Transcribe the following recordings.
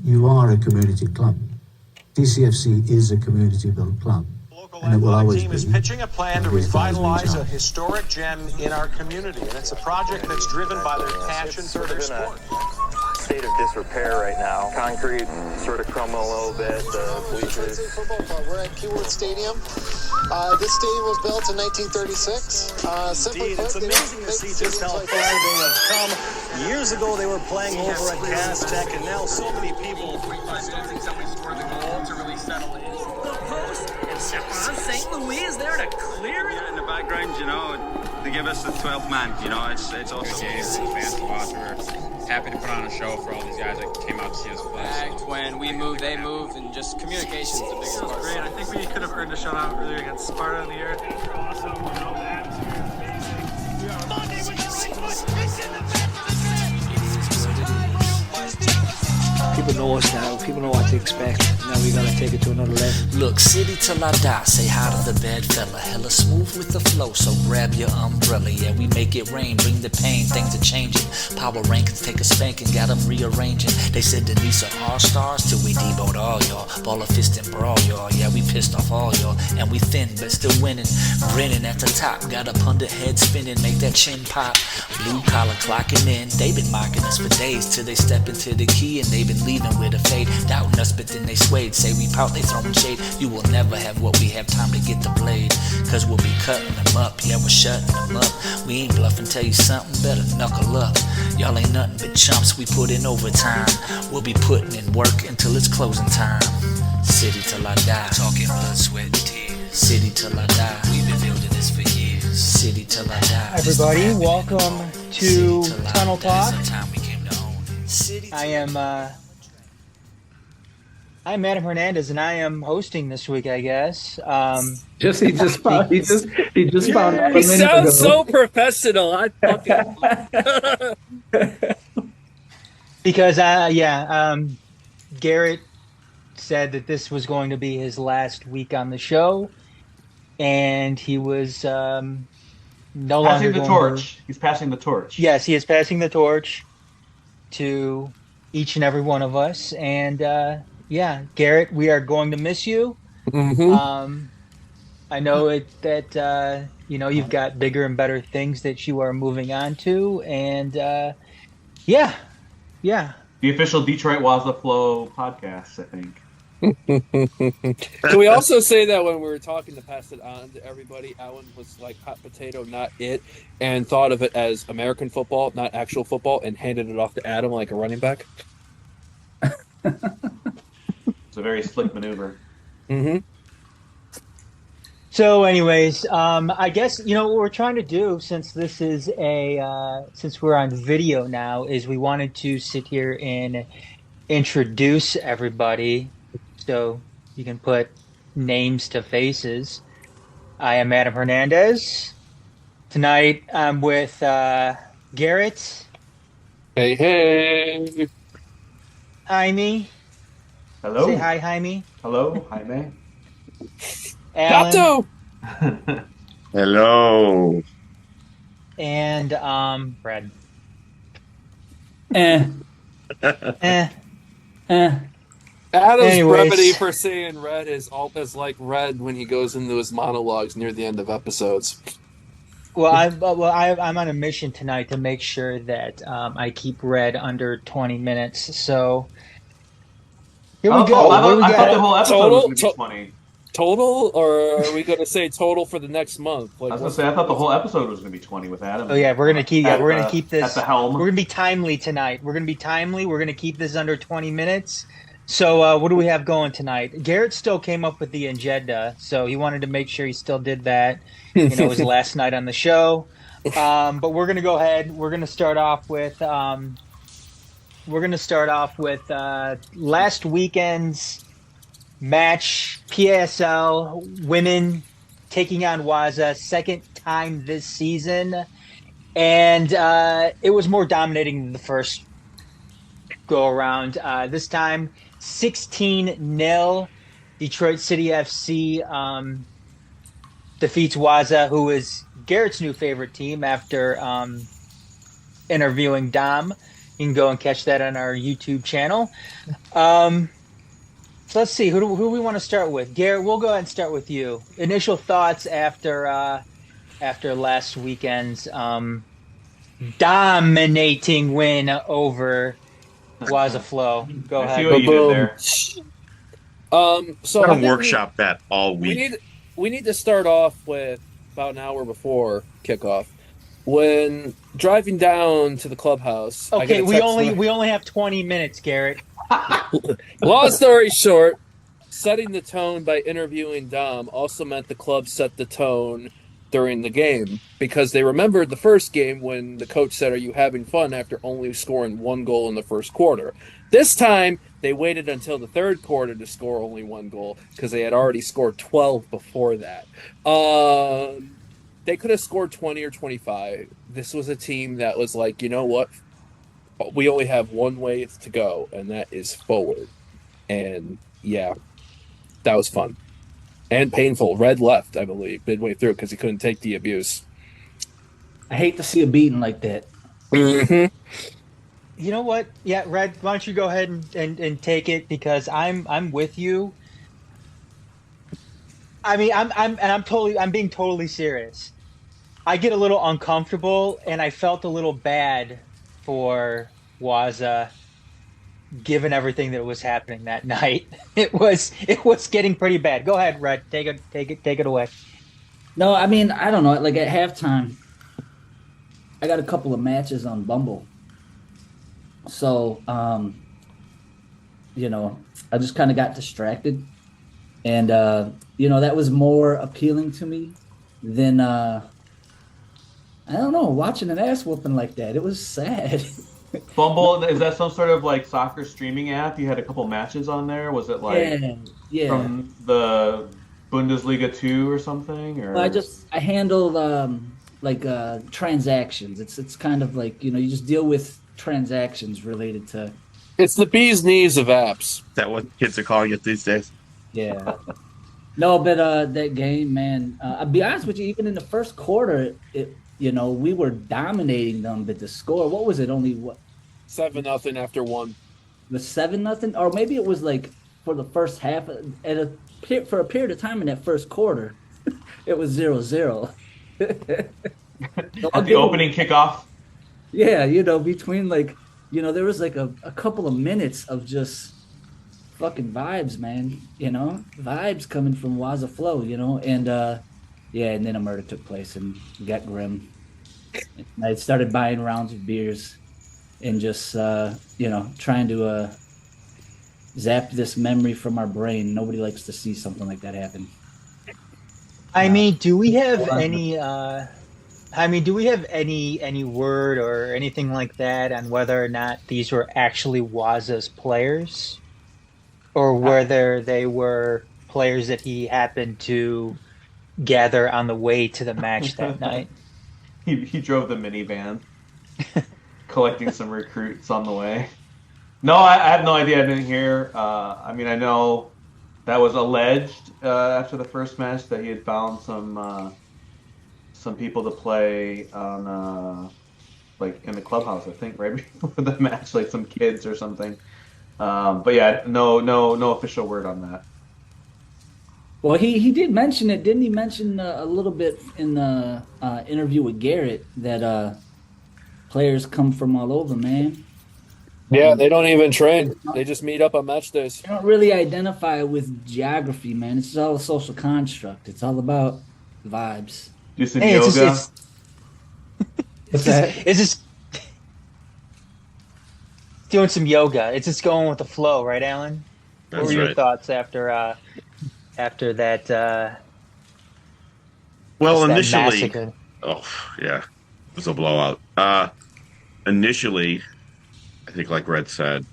you are a community club. DCFC is a community-built club. And it will always team is pitching a plan to revitalize a historic gem in our community, and it's a project that's driven by their passion for their sport. State of disrepair right now. Concrete sort of crumbling a little bit. The bleachers. Football club. We're at Keywood Stadium. This stadium was built in 1936. Simply put, it's amazing to see just how far they have come. Years ago, they were playing over at Gas Tech, and now so many people. I don't think somebody's scored the goal to really settle in. The post and Stephon St. Louis is there to clear it. Yeah, in the background, they give us the 12th man. It's awesome. Games, fans to watch. We're happy to put on a show for all these guys that came out to see us play. Back when we move, they move, and just communication is the biggest part. Great. I think we could have earned a shutout earlier against Sparta in the year. Awesome. The atmosphere is amazing. Monday with the right foot. It's in the back of the net. People know us now. People know what to expect. Now we gotta take it to another level. Look, city till I die. Say hi to the bad fella. Hella smooth with the flow, so grab your umbrella. Yeah, we make it rain, bring the pain. Things are changing. Power rankings take a spanking, got them rearranging. They said Denis are all stars till we deboed all y'all. Ball of fist and brawl y'all. Yeah, we pissed off all y'all, and we thin but still winning. Grinning at the top, got up under head spinning, make that chin pop. Blue collar clocking in. They been mocking us for days till they step into the key, and they been leaving with a fade. Doubting us, but then they swayed. Say we pout, they throwing shade. You will never have what we have, time to get the blade. Cause we'll be cutting them up, yeah, we're shutting them up. We ain't bluffing, tell you something, better knuckle up. Y'all ain't nothing but chumps, we put in overtime. We'll be putting in work until it's closing time. City till I die, talking blood, sweat, and tears. City till I die, we've been building this for years. City till I die. Everybody, welcome to Tunnel Talk. I'm Adam Hernandez, and I am hosting this week, I guess. He just found out a He minute sounds ago. so professional. I fucking because Garret said that this was going to be his last week on the show, and he was no longer passing the torch. He's passing the torch. Yes, he is passing the torch to each and every one of us, and Garret, we are going to miss you. Mm-hmm. I know that you've got bigger and better things that you are moving on to, and The official Detroit WAZA Flow podcast, I think. Can we also say that when we were talking to pass it on to everybody, Alan was like hot potato, not it, and thought of it as American football, not actual football, and handed it off to Adam like a running back? It's a very slick maneuver. Mm-hmm. So, anyways, I guess what we're trying to do, since this is since we're on video now, is we wanted to sit here and introduce everybody, so you can put names to faces. I am Adam Hernandez. Tonight, I'm with Garret. Hey. Jaime. Hello. Say hi, Jaime. Hello, Jaime. Alan. Tato. Hello. And Brad. Adam's Anyways. brevity for saying red is like red when he goes into his monologues near the end of episodes. Well, I'm on a mission tonight to make sure that I keep red under 20 minutes. So here we go. I thought the whole episode was going to be 20. Total, or are we going to say total for the next month? I was going to say I thought the whole episode was going to be 20 with Adam. Oh yeah, we're going to keep. Yeah, we're going to keep this at the helm. We're going to be timely tonight. We're going to be timely. We're going to keep this under 20 minutes. So what do we have going tonight? Garret still came up with the agenda, so he wanted to make sure he still did that. It was last night on the show. But we're going to go ahead. We're going to start off with. Last weekend's match, PASL women taking on WAZA, second time this season, and it was more dominating than the first go around. This time 16-0 Detroit City FC defeats WAZA, who is Garrett's new favorite team after interviewing Dom. You can go and catch that on our YouTube channel. So let's see, who do we want to start with? Garret, we'll go ahead and start with you. Initial thoughts after last weekend's dominating win over WAZA Flow. Go ahead. I see what you did there. So I'm gonna workshop that all week. We need to start off with about an hour before kickoff. When driving down to the clubhouse, okay, we only have 20 minutes, Garret. Long story short, setting the tone by interviewing Dom also meant the club set the tone during the game, because they remembered the first game when the coach said, "Are you having fun?" after only scoring 1 goal in the first quarter. This time, they waited until the third quarter to score only 1 goal, because they had already scored 12 before that. They could have scored 20 or 25. This was a team that was like, you know what? We only have one way to go, and that is forward. And, yeah, that was fun. And painful. Red left, I believe, midway through because he couldn't take the abuse. I hate to see a beating like that. Mm-hmm. You know what? Yeah, Red, why don't you go ahead and take it, because I'm with you. I mean, I'm being totally serious. I get a little uncomfortable, and I felt a little bad for WAZA, given everything that was happening that night. It was getting pretty bad. Go ahead, Red. Take it away. No, I mean, I don't know. Like at halftime, I got a couple of matches on Bumble. So, I just kind of got distracted. And, that was more appealing to me than, I don't know, watching an ass whooping like that. It was sad. Bumble, is that some sort of like soccer streaming app? You had a couple matches on there. Was it like from the Bundesliga 2 or something? Or Well, I handle transactions. It's kind of like, you just deal with transactions related to. It's the bee's knees of apps. Is that what kids are calling it these days? Yeah. No, but that game, man. I'll be honest with you. Even in the first quarter, we were dominating them, but the score, what was it? Only what? 7-0 after 1. The 7-0, or maybe it was like for the first half. For a period of time in that first quarter, it was 0-0. At the opening kickoff. Yeah, between there was like a couple of minutes of just fucking vibes, man. Vibes coming from WAZA Flow, and and then a murder took place and got grim. And I started buying rounds of beers and just trying to zap this memory from our brain. Nobody likes to see something like that happen. I mean, do we have any any word or anything like that on whether or not these were actually WAZA's players, or whether they were players that he happened to gather on the way to the match that night? He drove the minivan, collecting some recruits on the way. No, I have no idea. I didn't hear. I know that was alleged after the first match that he had found some people to play on in the clubhouse, I think, right before the match, like some kids or something. But yeah, no official word on that. Well, he did mention it, didn't he? Mention a little bit in the interview with Garret that players come from all over, man. Yeah, they don't even train. They just meet up on match days. They don't really identify with geography, man. It's all a social construct. It's all about vibes. Do some yoga. It's just doing some yoga. It's just going with the flow, right, Alan? That's what were your right. thoughts after that? Well, that initially, massacre? it was a blowout. Initially, I think, like Red said,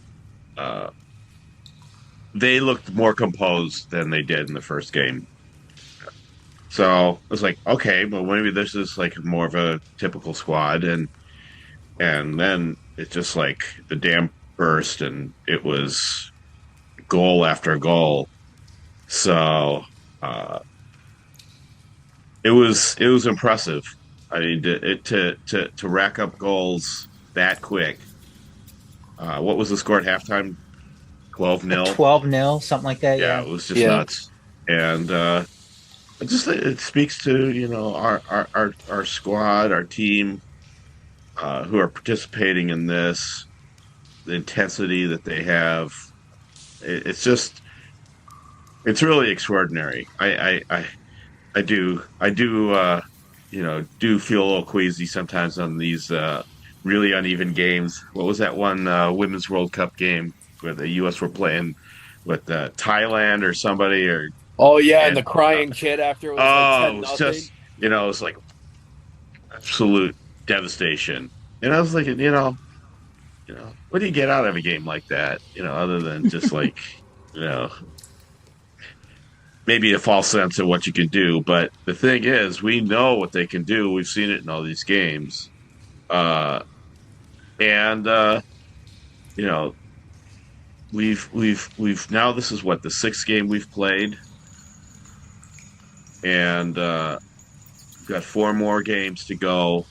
they looked more composed than they did in the first game. So it was like, okay, but maybe this is like more of a typical squad, and then it's just like the dam burst, and it was goal after goal. So it was impressive. I mean, to rack up goals that quick What was the score at halftime? 12-0. 12-0, something like that. Yeah, Yeah. it was just nuts. And it speaks to our squad, our team, who are participating in this, the intensity that they have. It's really extraordinary. I do do feel a little queasy sometimes on these really uneven games. What was that one Women's World Cup game where the U.S. were playing with Thailand or somebody? And the crying kid after it was like 10-0. It was just it was like absolute devastation. And I was thinking, what do you get out of a game like that? Other than just like, maybe a false sense of what you can do. But the thing is, we know what they can do. We've seen it in all these games. We've now, this is what, the 6th game we've played. And we've got 4 more games to go.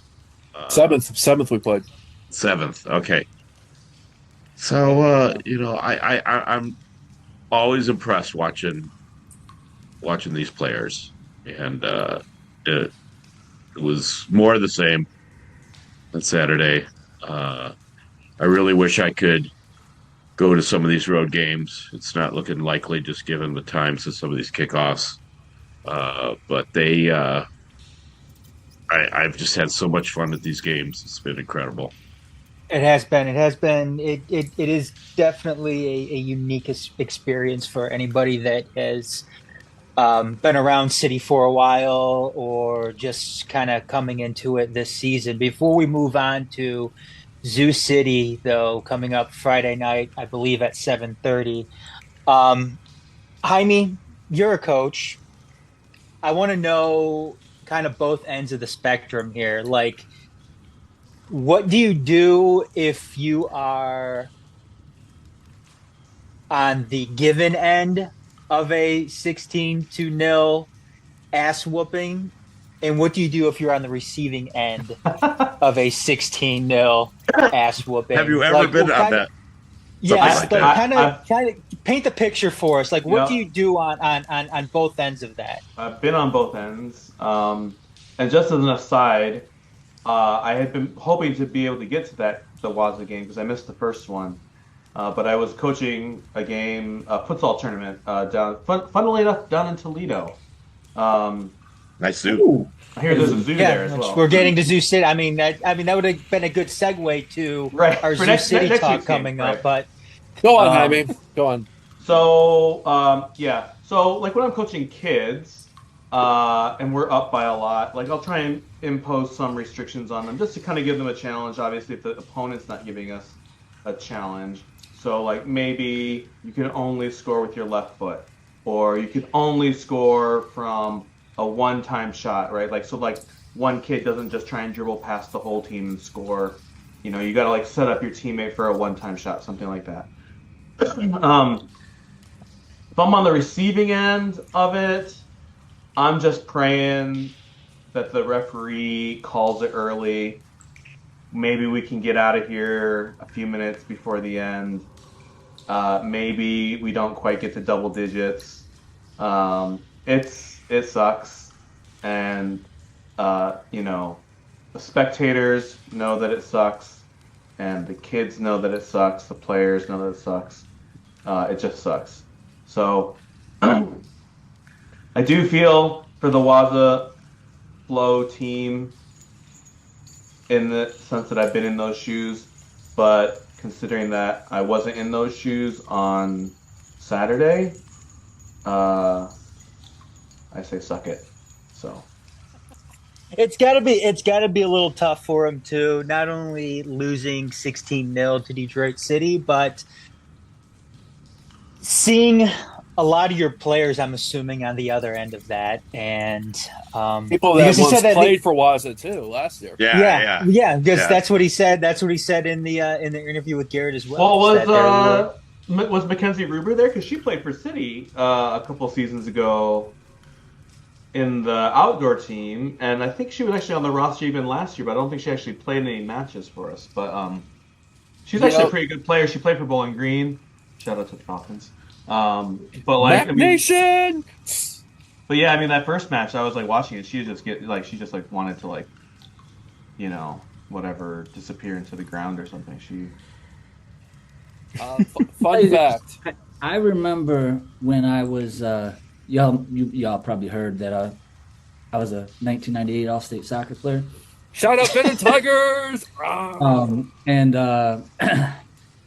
7th we played. 7th, okay. So I'm always impressed watching these players, and it was more of the same on Saturday. I really wish I could go to some of these road games. It's not looking likely, just given the times of some of these kickoffs. But I've just had so much fun at these games. It's been incredible. It has been. It is definitely a unique experience for anybody that has been around City for a while or just kind of coming into it this season. Before we move on to Zoo City, though, coming up Friday night, I believe at 7:30. Jaime, you're a coach. I want to know kind of both ends of the spectrum here. Like, what do you do if you are on the given end of a 16-0 ass whooping? And what do you do if you're on the receiving end of a 16-0 ass whooping? Have you ever been on that? Yes, kind of paint the picture for us. Like, what do you do on both ends of that? I've been on both ends. And just as an aside, I had been hoping to be able to get to the WAZA game because I missed the first one. But I was coaching a game, a futsal tournament funnily enough, down in Toledo. Nice zoo. I hear there's a zoo there as well. We're getting to Zoo City. I mean that would have been a good segue to our Zoo City talk coming up. But go on, Jaime. Go on. So So like when I'm coaching kids, and we're up by a lot, like I'll try and impose some restrictions on them just to kind of give them a challenge. Obviously, if the opponent's not giving us a challenge. So like maybe you can only score with your left foot, or you can only score from a one-time shot, right? Like, so like one kid doesn't just try and dribble past the whole team and score. You know, you got to like set up your teammate for a one-time shot, something like that. If I'm on the receiving end of it, I'm just praying that the referee calls it early. Maybe we can get out of here a few minutes before the end. Maybe we don't quite get to double digits. It sucks, and the spectators know that it sucks, and the kids know that it sucks. The players know that it sucks. It just sucks. So I do feel for the WAZA Flow team in the sense that I've been in those shoes, but considering that I wasn't in those shoes on Saturday, I say suck it. So it's gotta be a little tough for him too. Not only losing 16-0 to Detroit City, but seeing a lot of your players, I'm assuming, on the other end of that, and people that once played for WAZA too last year. Yeah. Because that's what he said. That's what he said in the interview with Garret as well. Well, was Mackenzie Ruber there? Because she played for City a couple seasons ago in the outdoor team, and I think she was actually on the roster even last year, but I don't think she actually played any matches for us. But She's actually a pretty good player. She played for Bowling Green. Shout out to the Falcons. But like, Mac Nation. But yeah, I mean, that first match, I was like watching it. She just wanted to like, whatever, disappear into the ground or something. She. Fun fact. I remember when I was y'all probably heard that I was a 1998 All-State soccer player. Shout out Benton Tigers! And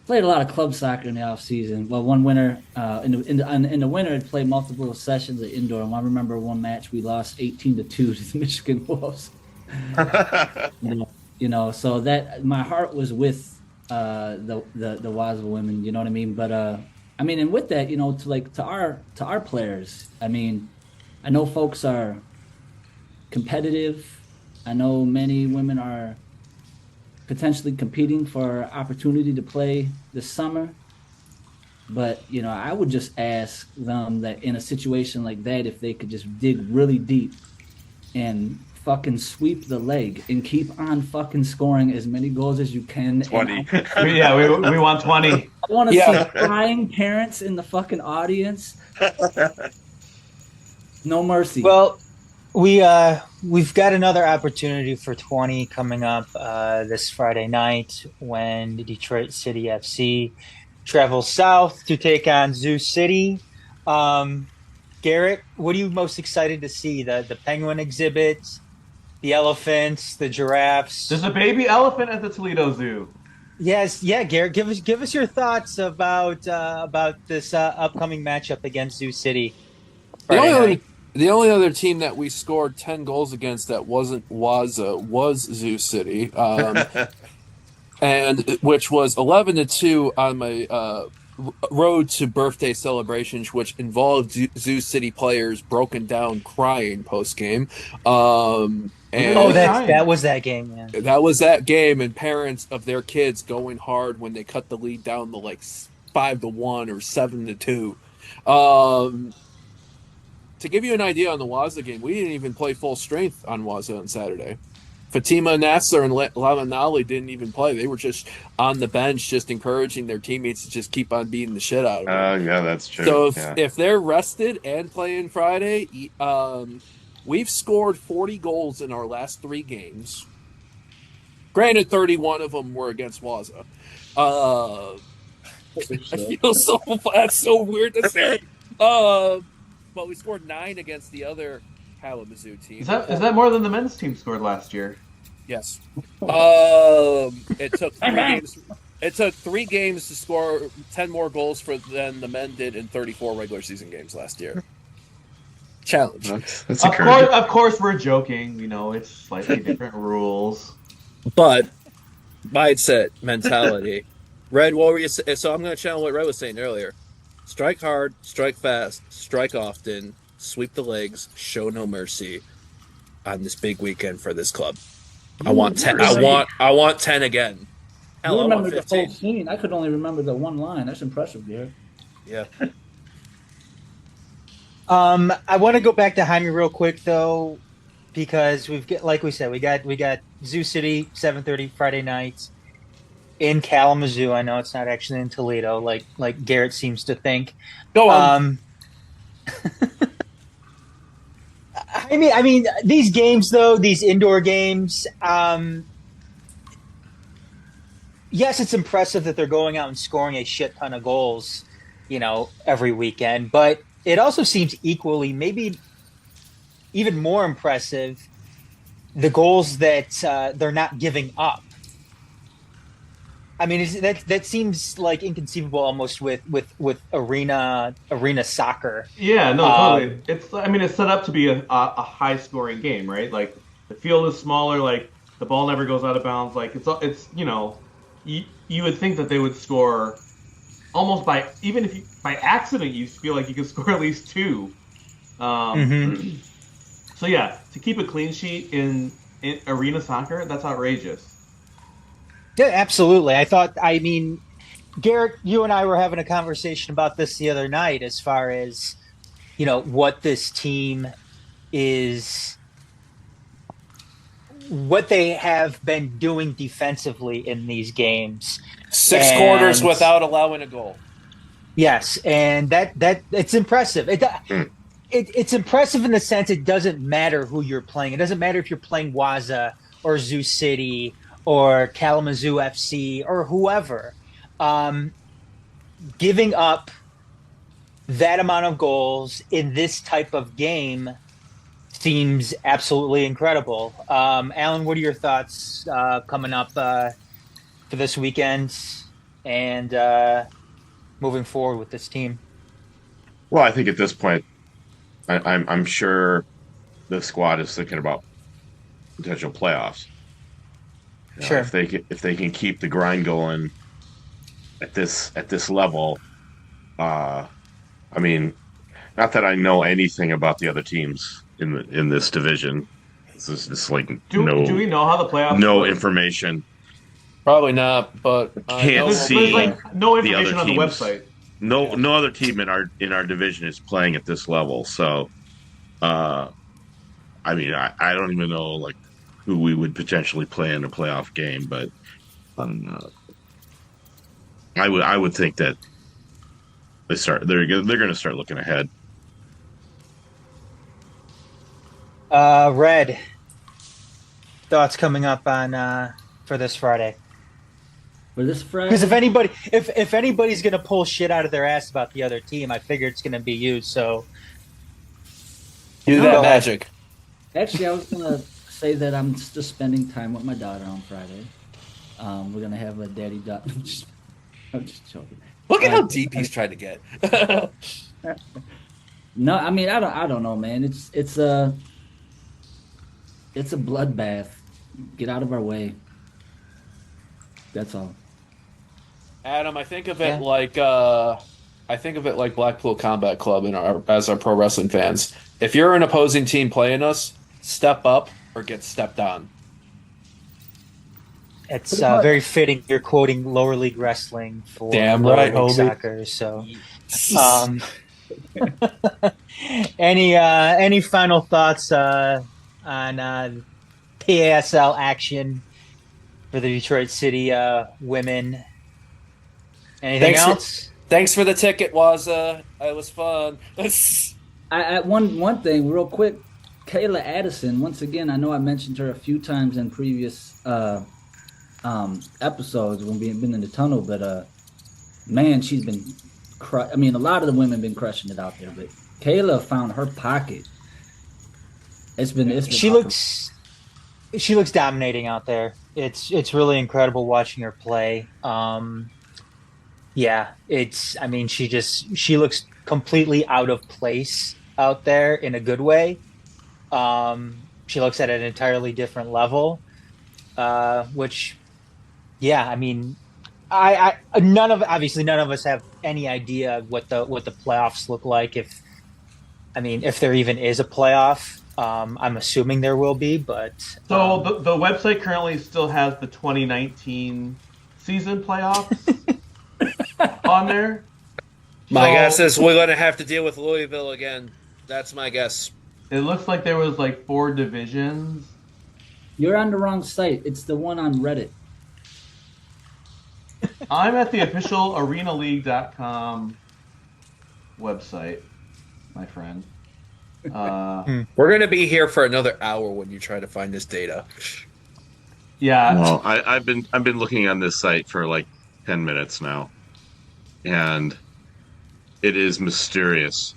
played a lot of club soccer in the off season. Well, one winter in the winter, I played multiple sessions of indoor. And I remember one match we lost 18-2 to the Michigan Wolves. So that my heart was with the WAZA women. You know what I mean? But I mean, and with that, to our players. I mean, I know folks are competitive. I know many women are potentially competing for opportunity to play this summer. But, I would just ask them that in a situation like that, if they could just dig really deep and fucking sweep the leg and keep on fucking scoring as many goals as you can. 20. Yeah, we want 20. I want to see crying parents in the fucking audience. No mercy. Well, we've got another opportunity for 20 coming up this Friday night when Detroit City FC travels south to take on Zoo City. Garrett, what are you most excited to see? The penguin exhibit, the elephants, the giraffes? There's a baby elephant at the Toledo Zoo. Yes, yeah, Garrett, give us your thoughts about this upcoming matchup against Zoo City. The only other team that we scored 10 goals against that wasn't WAZA was Zoo City, and which was 11-2 on my road to birthday celebrations, which involved Zoo City players broken down crying post game. That was that game. Yeah. That was that game, and parents of their kids going hard when they cut the lead down to like 5-1 or 7-2. To give you an idea on the WAZA game, we didn't even play full strength on WAZA on Saturday. Fatima Nasser and Lamanali didn't even play. They were just on the bench, just encouraging their teammates to just keep on beating the shit out of them. Yeah, that's true. So if they're rested and playing Friday, we've scored 40 goals in our last 3 games. Granted, 31 of them were against WAZA. I feel that's so weird to say. But we scored 9 against the other Kalamazoo team. Is that more than the men's team scored last year? Yes. It took 3 games. It took 3 games to score 10 more goals than the men did in 34 regular season games last year. Challenge. That's of course, we're joking. It's slightly different rules. But mindset, mentality. Red, what were you saying? So I'm going to channel what Red was saying earlier. Strike hard, strike fast, strike often, sweep the legs, show no mercy on this big weekend for this club. I want 10. I want 10 again. Hell, you remember the whole scene. I could only remember the one line. That's impressive, Garrett. Yeah. I want to go back to Jaime real quick though, because like we said, we got Zoo City 7:30 Friday nights in Kalamazoo. I know it's not actually in Toledo, like Garrett seems to think. Go on. I mean, these games though, these indoor games. Yes, it's impressive that they're going out and scoring a shit ton of goals, every weekend. But it also seems equally, maybe even more impressive, the goals that they're not giving up. I mean, that seems like inconceivable almost with arena soccer. Yeah, no, totally. It's set up to be a high scoring game, right? Like the field is smaller, like the ball never goes out of bounds. Like it's you would think that they would score almost by accident. You feel like you could score at least 2. So yeah, to keep a clean sheet in arena soccer, that's outrageous. Yeah, absolutely. Garrett, you and I were having a conversation about this the other night as far as, what this team is, what they have been doing defensively in these games. 6 quarters without allowing a goal. Yes, and that it's impressive. It's impressive in the sense it doesn't matter who you're playing. It doesn't matter if you're playing WAZA or Zoo City or Kalamazoo FC or whoever. Giving up that amount of goals in this type of game seems absolutely incredible. Alan, what are your thoughts coming up for this weekend and moving forward with this team? Well, I think at this point, I'm sure the squad is thinking about potential playoffs. Sure. If they can keep the grind going at this level, I mean, not that I know anything about the other teams in this division. This is just like do we know how the playoffs? No information. Probably not, but can't see like no information the on the website. No other team in our division is playing at this level. So, I mean, I don't even know like who we would potentially play in a playoff game, but I would think that they're going to start looking ahead. Red, thoughts coming up on for this Friday? For this Friday, because if anybody's gonna pull shit out of their ass about the other team, I figure it's gonna be you. So do that magic. Actually, I was gonna say that I'm just spending time with my daughter on Friday. We're gonna have a daddy-daughter. I'm just joking. Look at how deep he's trying to get. No, I mean I don't know, man. It's a bloodbath. Get out of our way. That's all. Adam, I think of it like Blackpool Combat Club as our pro wrestling fans. If you're an opposing team playing us, step up or get stepped on. It's very fitting. You're quoting lower league wrestling for damn lower right, league soccer. So, any final thoughts on PASL action for the Detroit City women? Anything else? Thanks for the ticket, WAZA. It was fun. One thing real quick. Kayla Addison, once again, I know I mentioned her a few times in previous episodes when we've been in the tunnel, but man, she's been a lot of the women been crushing it out there, but Kayla found her pocket. It's been she looks dominating out there. It's really incredible watching her play. She looks completely out of place out there in a good way. She looks at an entirely different level, which, I mean, none of us have any idea what the playoffs look like. If there even is a playoff. I'm assuming there will be, but so the website currently still has the 2019 season playoffs on there. My guess is we're going to have to deal with Louisville again. That's my guess. It looks like there was like 4 divisions. You're on the wrong site. It's the one on Reddit. I'm at the official arenaleague.com website, my friend. We're going to be here for another hour when you try to find this data. Yeah. Well, I've been looking on this site for like 10 minutes now, and it is mysterious.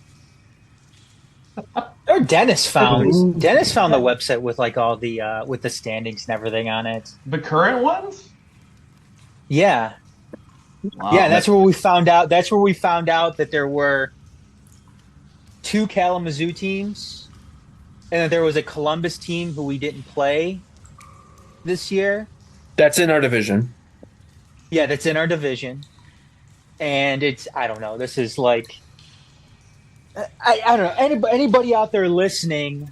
Or Denis found the website with like all the with the standings and everything on it. The current ones? Yeah. Wow. Yeah, that's where we found out. That's where we found out that there were 2 Kalamazoo teams, and that there was a Columbus team who we didn't play this year. That's in our division. Yeah, that's in our division. And I don't know. This is like, I don't know. Anybody out there listening,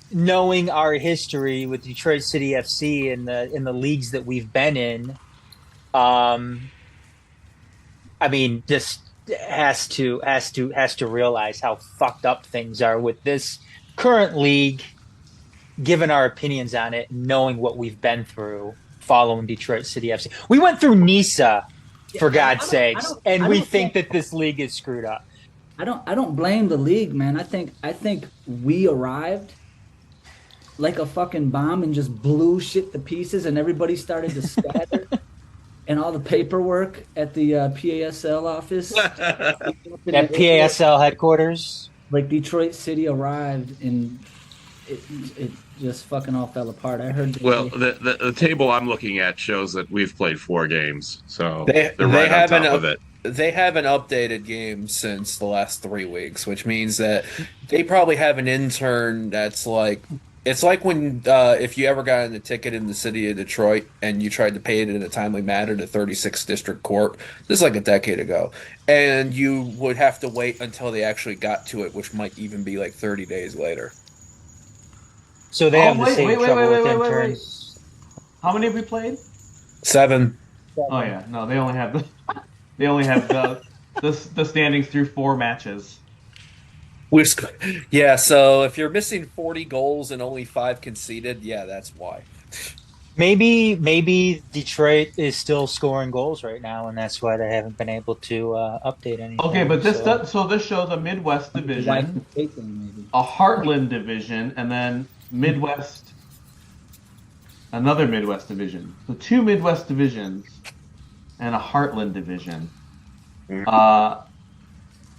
knowing our history with Detroit City FC in the leagues that we've been in, just has to realize how fucked up things are with this current league, given our opinions on it, knowing what we've been through following Detroit City FC. We went through NISA for God's I sakes. don't- And I we don't think that this league is screwed up. I don't blame the league, man. I think we arrived like a fucking bomb and just blew shit to pieces, and everybody started to scatter. And all the paperwork at the PASL office, At PASL headquarters, like Detroit City arrived, and it just fucking all fell apart. I heard. Well, the table I'm looking at shows that we've played 4 games, so They they're right on haven't top of it. They haven't updated games since the last 3 weeks, which means that they probably have an intern that's like, it's like when if you ever got a ticket in the city of Detroit and you tried to pay it in a timely manner to 36th District Court. This is like a decade ago, and you would have to wait until they actually got to it, which might even be like 30 days later. so they have the same trouble with interns. How many have we played? 7. Oh yeah, no, they only have the standings through 4 matches. Yeah, so if you're missing 40 goals and only 5 conceded, yeah, that's why. Maybe Detroit is still scoring goals right now, and that's why they haven't been able to update anything. Okay, but this shows a Midwest division, a Heartland division, and then Midwest, another Midwest division. So 2 Midwest divisions and a Heartland division.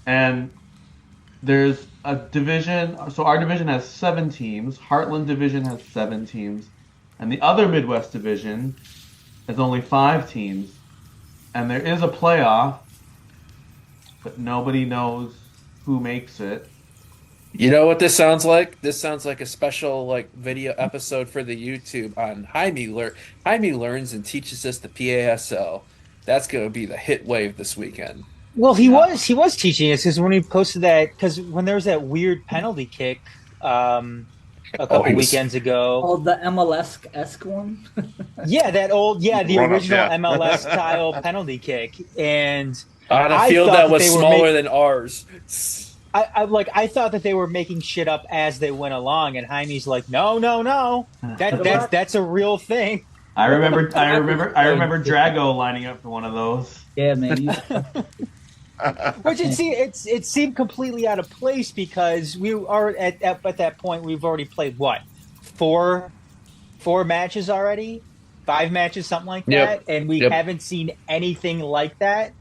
And there's a division, so our division has 7 teams, Heartland division has 7 teams, and the other Midwest division has only 5 teams, and there is a playoff, but nobody knows who makes it. You know what this sounds like? This sounds like a special video episode for the YouTube on Jaime learns and teaches us the PASL. That's going to be the hit wave this weekend. Well, he was teaching us because when he posted that, because when there was that weird penalty kick a couple weekends ago. Oh, the MLS-esque one? Yeah, the original yeah. MLS style penalty kick. And on a field that was smaller than ours. I thought that they were making shit up as they went along, and Jaime's like, no. That's a real thing. I remember Drago lining up for one of those. Yeah, man. Which it seemed completely out of place because we are at that point we've already played what 4 matches already, 5 matches, something like that, and we haven't seen anything like that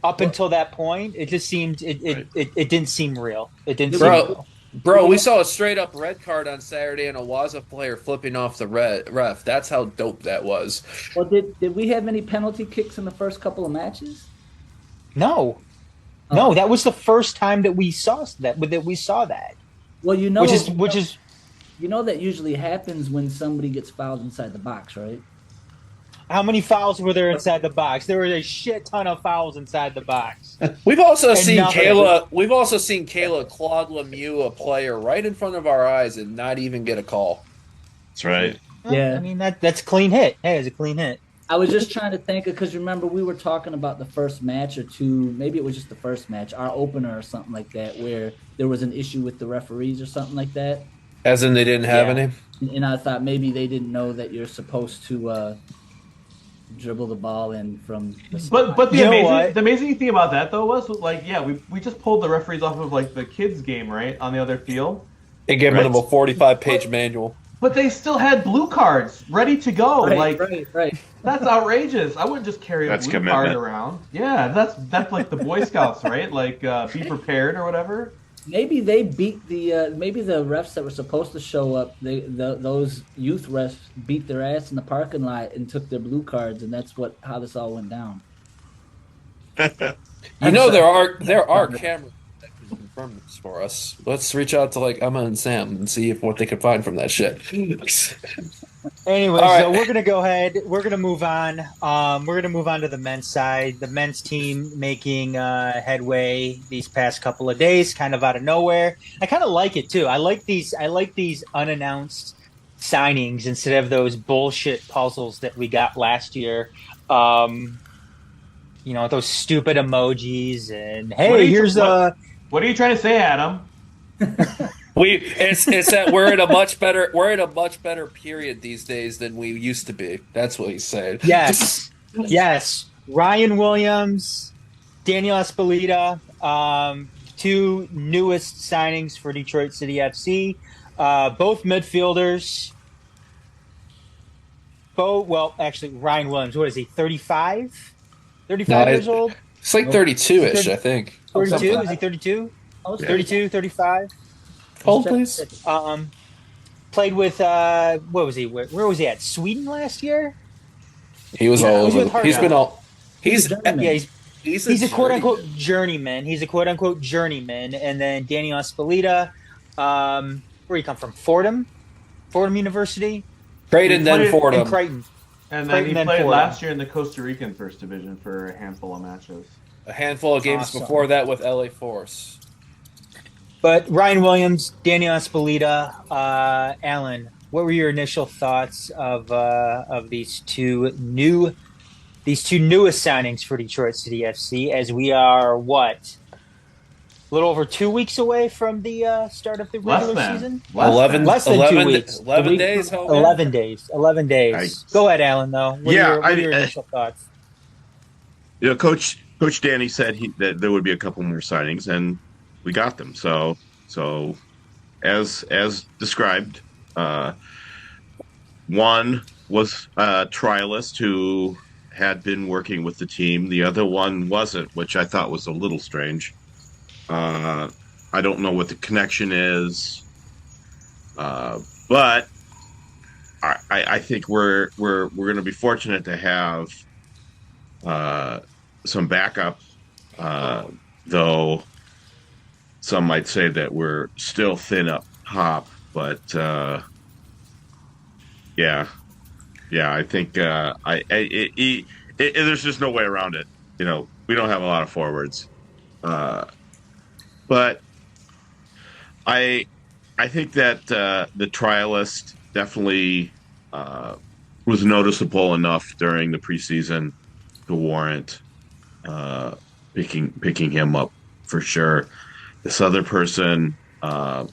up until that point. It just seemed it didn't seem real. It didn't seem real. Bro, we saw a straight up red card on Saturday and a WAZA player flipping off the ref. That's how dope that was. Well, did we have any penalty kicks in the first couple of matches? No, that was the first time that we saw that. Well, which is you know that usually happens when somebody gets fouled inside the box, right? How many fouls were there inside the box? There were a shit ton of fouls inside the box. We've also seen Kayla Claude Lemieux, a player, right in front of our eyes and not even get a call. That's right. Yeah, I mean that's a clean hit. Hey, it's a clean hit. I was just trying to think because remember we were talking about the first match or 2, maybe it was just the first match, our opener or something like that, where there was an issue with the referees or something like that. As in they didn't have any? And I thought maybe they didn't know that you're supposed to dribble the ball in from the side. But the amazing thing about that though was we just pulled the referees off of the kids game, right, on the other field. They gave them a 45-page manual. But they still had blue cards ready to go. Right. That's outrageous. I wouldn't just carry a blue card around. Yeah, that's like the Boy Scouts, right? Be prepared or whatever. Maybe they beat maybe the refs that were supposed to show up. Those youth refs beat their ass in the parking lot and took their blue cards, and that's how this all went down. There are cameras that can confirm this for us. Let's reach out to Emma and Sam and see what they can find from that shit. Anyway, right. So we're gonna go ahead. We're gonna move on. We're gonna move on to the men's side. The men's team making headway these past couple of days, kind of out of nowhere. I kind of like it too. I like these unannounced signings instead of those bullshit puzzles that we got last year. Those stupid emojis and hey, What are you trying to say, Adam? It's that we're in a much better period these days than we used to be. That's what he's saying. Yes. Ryan Williams, Daniel Espelita, two newest signings for Detroit City FC, both midfielders. Actually, Ryan Williams, what is he, 35? 35 years old? It's like 32-ish, I think. 32? Is he 32? 32, 35? Hold, please. Played with, what was he? Where was he at? Sweden last year? He was all over. He's been all. He's a quote unquote journeyman. He's a quote unquote journeyman. And then Daniel Espelita, where he come from? Fordham University. Creighton, then Fordham. And Creighton. And then he played last year in the Costa Rican First Division for a handful of matches. A handful of games before that with LA Force. But Ryan Williams, Daniel Espelita, Alan, what were your initial thoughts of these two newest signings for Detroit City FC? As we are a little over 2 weeks away from the start of the regular season. Less than 2 weeks. 11 days. 11 days. 11 days. Go ahead, Alan. Though. What are your initial thoughts? Coach Danny said that there would be a couple more signings, and we got them. So as described, one was a trialist who had been working with the team. The other one wasn't, which I thought was a little strange. I don't know what the connection is, but I think we're going to be fortunate to have some backup, though some might say that we're still thin up top. But yeah, I think there's just no way around it. We don't have a lot of forwards. But I think that the trialist definitely was noticeable enough during the preseason to warrant picking him up for sure. This other person, I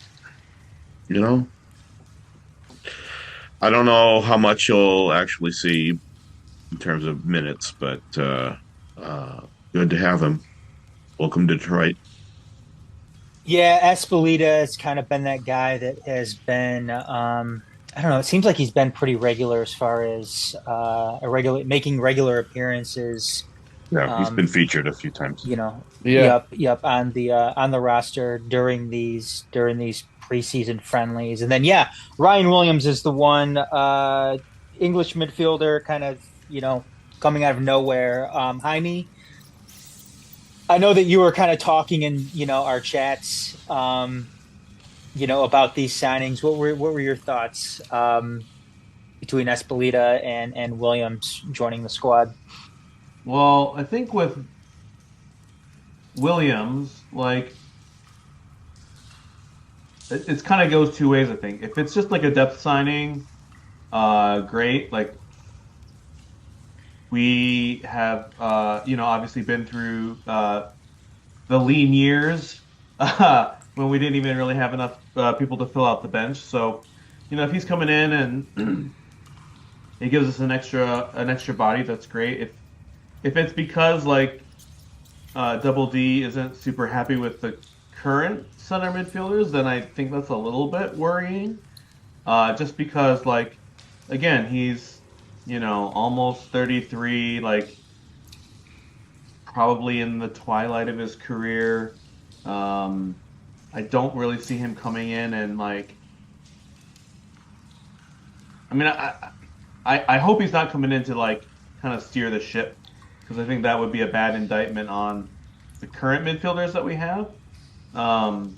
don't know how much you'll actually see in terms of minutes, but good to have him. Welcome to Detroit. Yeah, Espelita has kind of been that guy that has been, I don't know, it seems like he's been pretty regular as far as making regular appearances. Yeah, he's been featured a few times. Yep, on the roster during these preseason friendlies. And then Ryan Williams is the one English midfielder kind of, coming out of nowhere. Jaime, I know that you were kind of talking in, our chats, about these signings. What were your thoughts between Espelita and Williams joining the squad? Well, I think with Williams, it's kind of goes two ways, I think. If it's just like a depth signing, great. We have, obviously been through the lean years when we didn't even really have enough people to fill out the bench. So, if he's coming in and he gives us an extra body, that's great. If it's because Double D isn't super happy with the current center midfielders, then I think that's a little bit worrying. Just because, again, he's almost 33, probably in the twilight of his career. I don't really see him coming in and I hope he's not coming in to kind of steer the ship, because I think that would be a bad indictment on the current midfielders that we have. And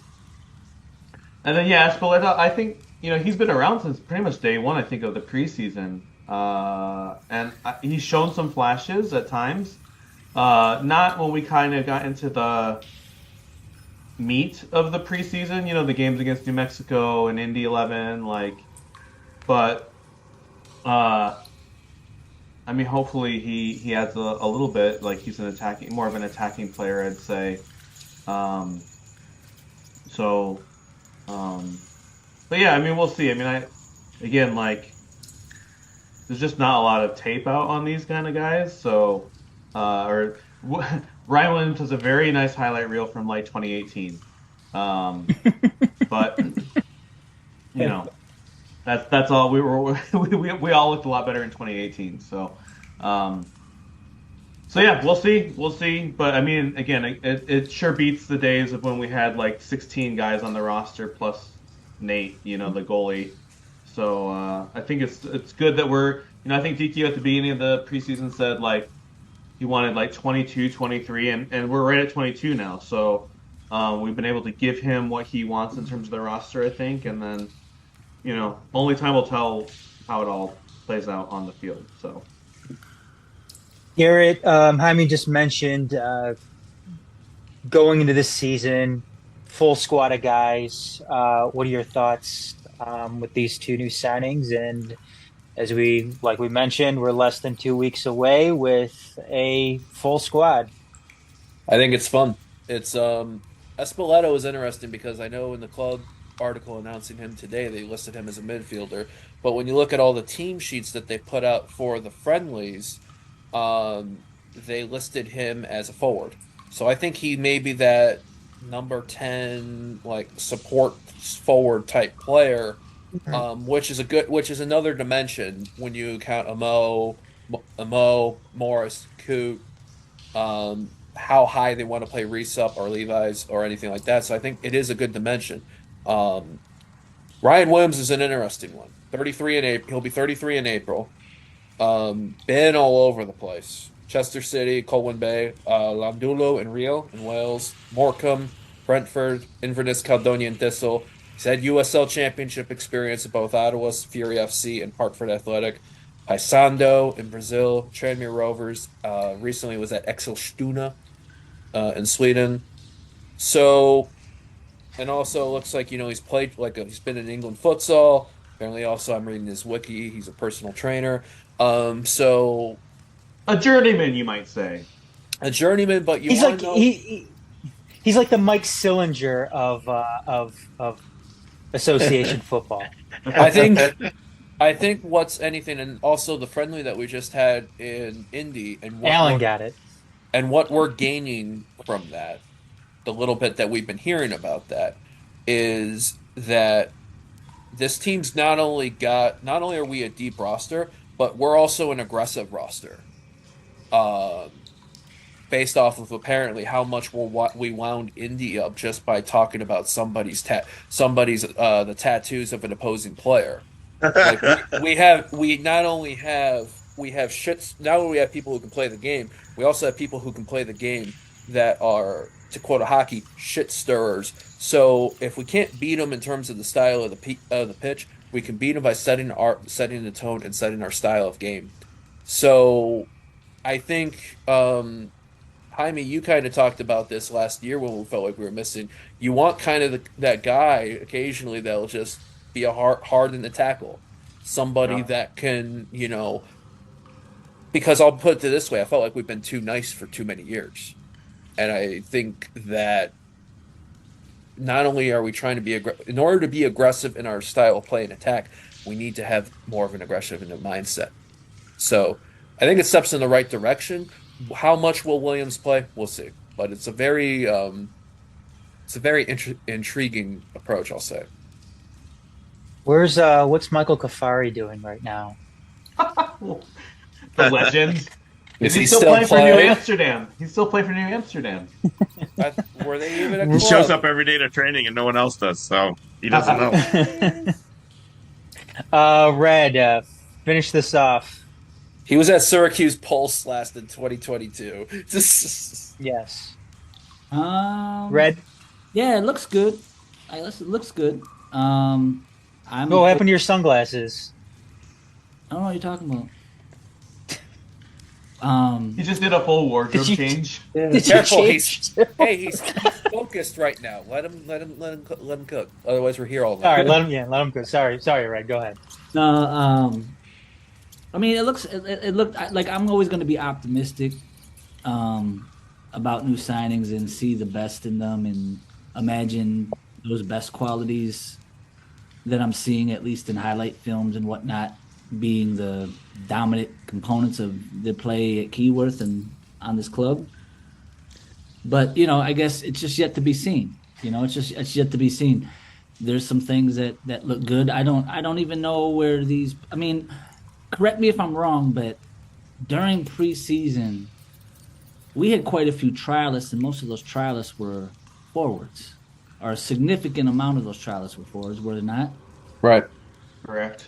then Espelita, I think he's been around since pretty much day one, I think, of the preseason. And he's shown some flashes at times. Not when we kind of got into the meat of the preseason, the games against New Mexico and Indy 11, but hopefully he adds a little bit. He's more of an attacking player, I'd say. But yeah, we'll see. There's just not a lot of tape out on these kind of guys, so Ryan Williams has a very nice highlight reel from like 2018. But that's all we were. We all looked a lot better in 2018. So yeah, we'll see. But I mean, again, it sure beats the days of when we had like 16 guys on the roster plus Nate, the goalie. So I think it's good that we're, I think DQ at the beginning of the preseason said like he wanted like 22, 23, and we're right at 22 now. So we've been able to give him what he wants in terms of the roster, I think, and then only time will tell how it all plays out on the field. So. Garret, Jaime just mentioned going into this season, full squad of guys. What are your thoughts with these two new signings? And as we mentioned, we're less than 2 weeks away with a full squad. I think it's fun. It's Espeleta is interesting because I know in the club article announcing him today, they listed him as a midfielder. But when you look at all the team sheets that they put out for the friendlies, they listed him as a forward. So I think he may be that number 10, like support forward type player, which is another dimension when you count Amo, Morris, Coot, how high they want to play Resup or Levi's or anything like that. So I think it is a good dimension. Ryan Williams is an interesting one. 33 in April. He'll be 33 in April. Been all over the place. Chester City, Colwyn Bay, Llandulo in Rio in Wales, Morecambe, Brentford, Inverness, Caledonia, and Thistle. He's had USL Championship experience at both Ottawa's Fury FC and Hartford Athletic. Paisando in Brazil, Tranmere Rovers. Recently was at Eskilstuna in Sweden. So, and also looks like, he's played, he's been in England futsal. Apparently also, I'm reading his wiki, he's a personal trainer. So a journeyman, you might say. A journeyman, but he's like he's like the Mike Sillinger of association football. I think what's anything, and also the friendly that we just had in Indy, and Alan got it, and what we're gaining from that, the little bit that we've been hearing about that, is that this team's not only are we a deep roster, but we're also an aggressive roster. Based off of apparently how much we wound Indy up just by talking about the tattoos of an opposing player. Like we have people who can play the game. We also have people who can play the game that are, to quote a hockey, shit stirrers. So if we can't beat them in terms of the style of the pitch, we can beat them by setting the tone and setting our style of game. So I think, Jaime, you kind of talked about this last year when we felt like we were missing. You want kind of that guy occasionally that'll just be hard in the tackle. Somebody that can, because I'll put it this way, I felt like we've been too nice for too many years. And I think that not only are we trying to be in order to be aggressive in our style of play and attack, we need to have more of an aggressive in the mindset. So I think it steps in the right direction. How much will Williams play? We'll see. But it's a very intriguing approach, I'll say. What's Michael Kafari doing right now? The legend. Is he still playing for New Amsterdam? He's still playing for New Amsterdam. Were they even at He shows up every day to training and no one else does, so he doesn't know. Red, finish this off. He was at Syracuse Pulse last in 2022. Yes. Red? Yeah, it looks good. It looks good. What happened to your sunglasses? I don't know what you're talking about. He just did a full wardrobe change. Careful, he's focused right now. Let him cook. Otherwise, we're here all night. All right, let him cook. Sorry, Red. Go ahead. No, I mean, it looked like I'm always going to be optimistic about new signings and see the best in them and imagine those best qualities that I'm seeing, at least in highlight films and whatnot, being the dominant components of the play at Keyworth and on this club. But I guess it's just yet to be seen. It's yet to be seen. There's some things that look good. I don't even know where these. I mean, correct me if I'm wrong, but during preseason, we had quite a few trialists, and most of those trialists were forwards, or a significant amount of those trialists were forwards, were they not? Right. Correct.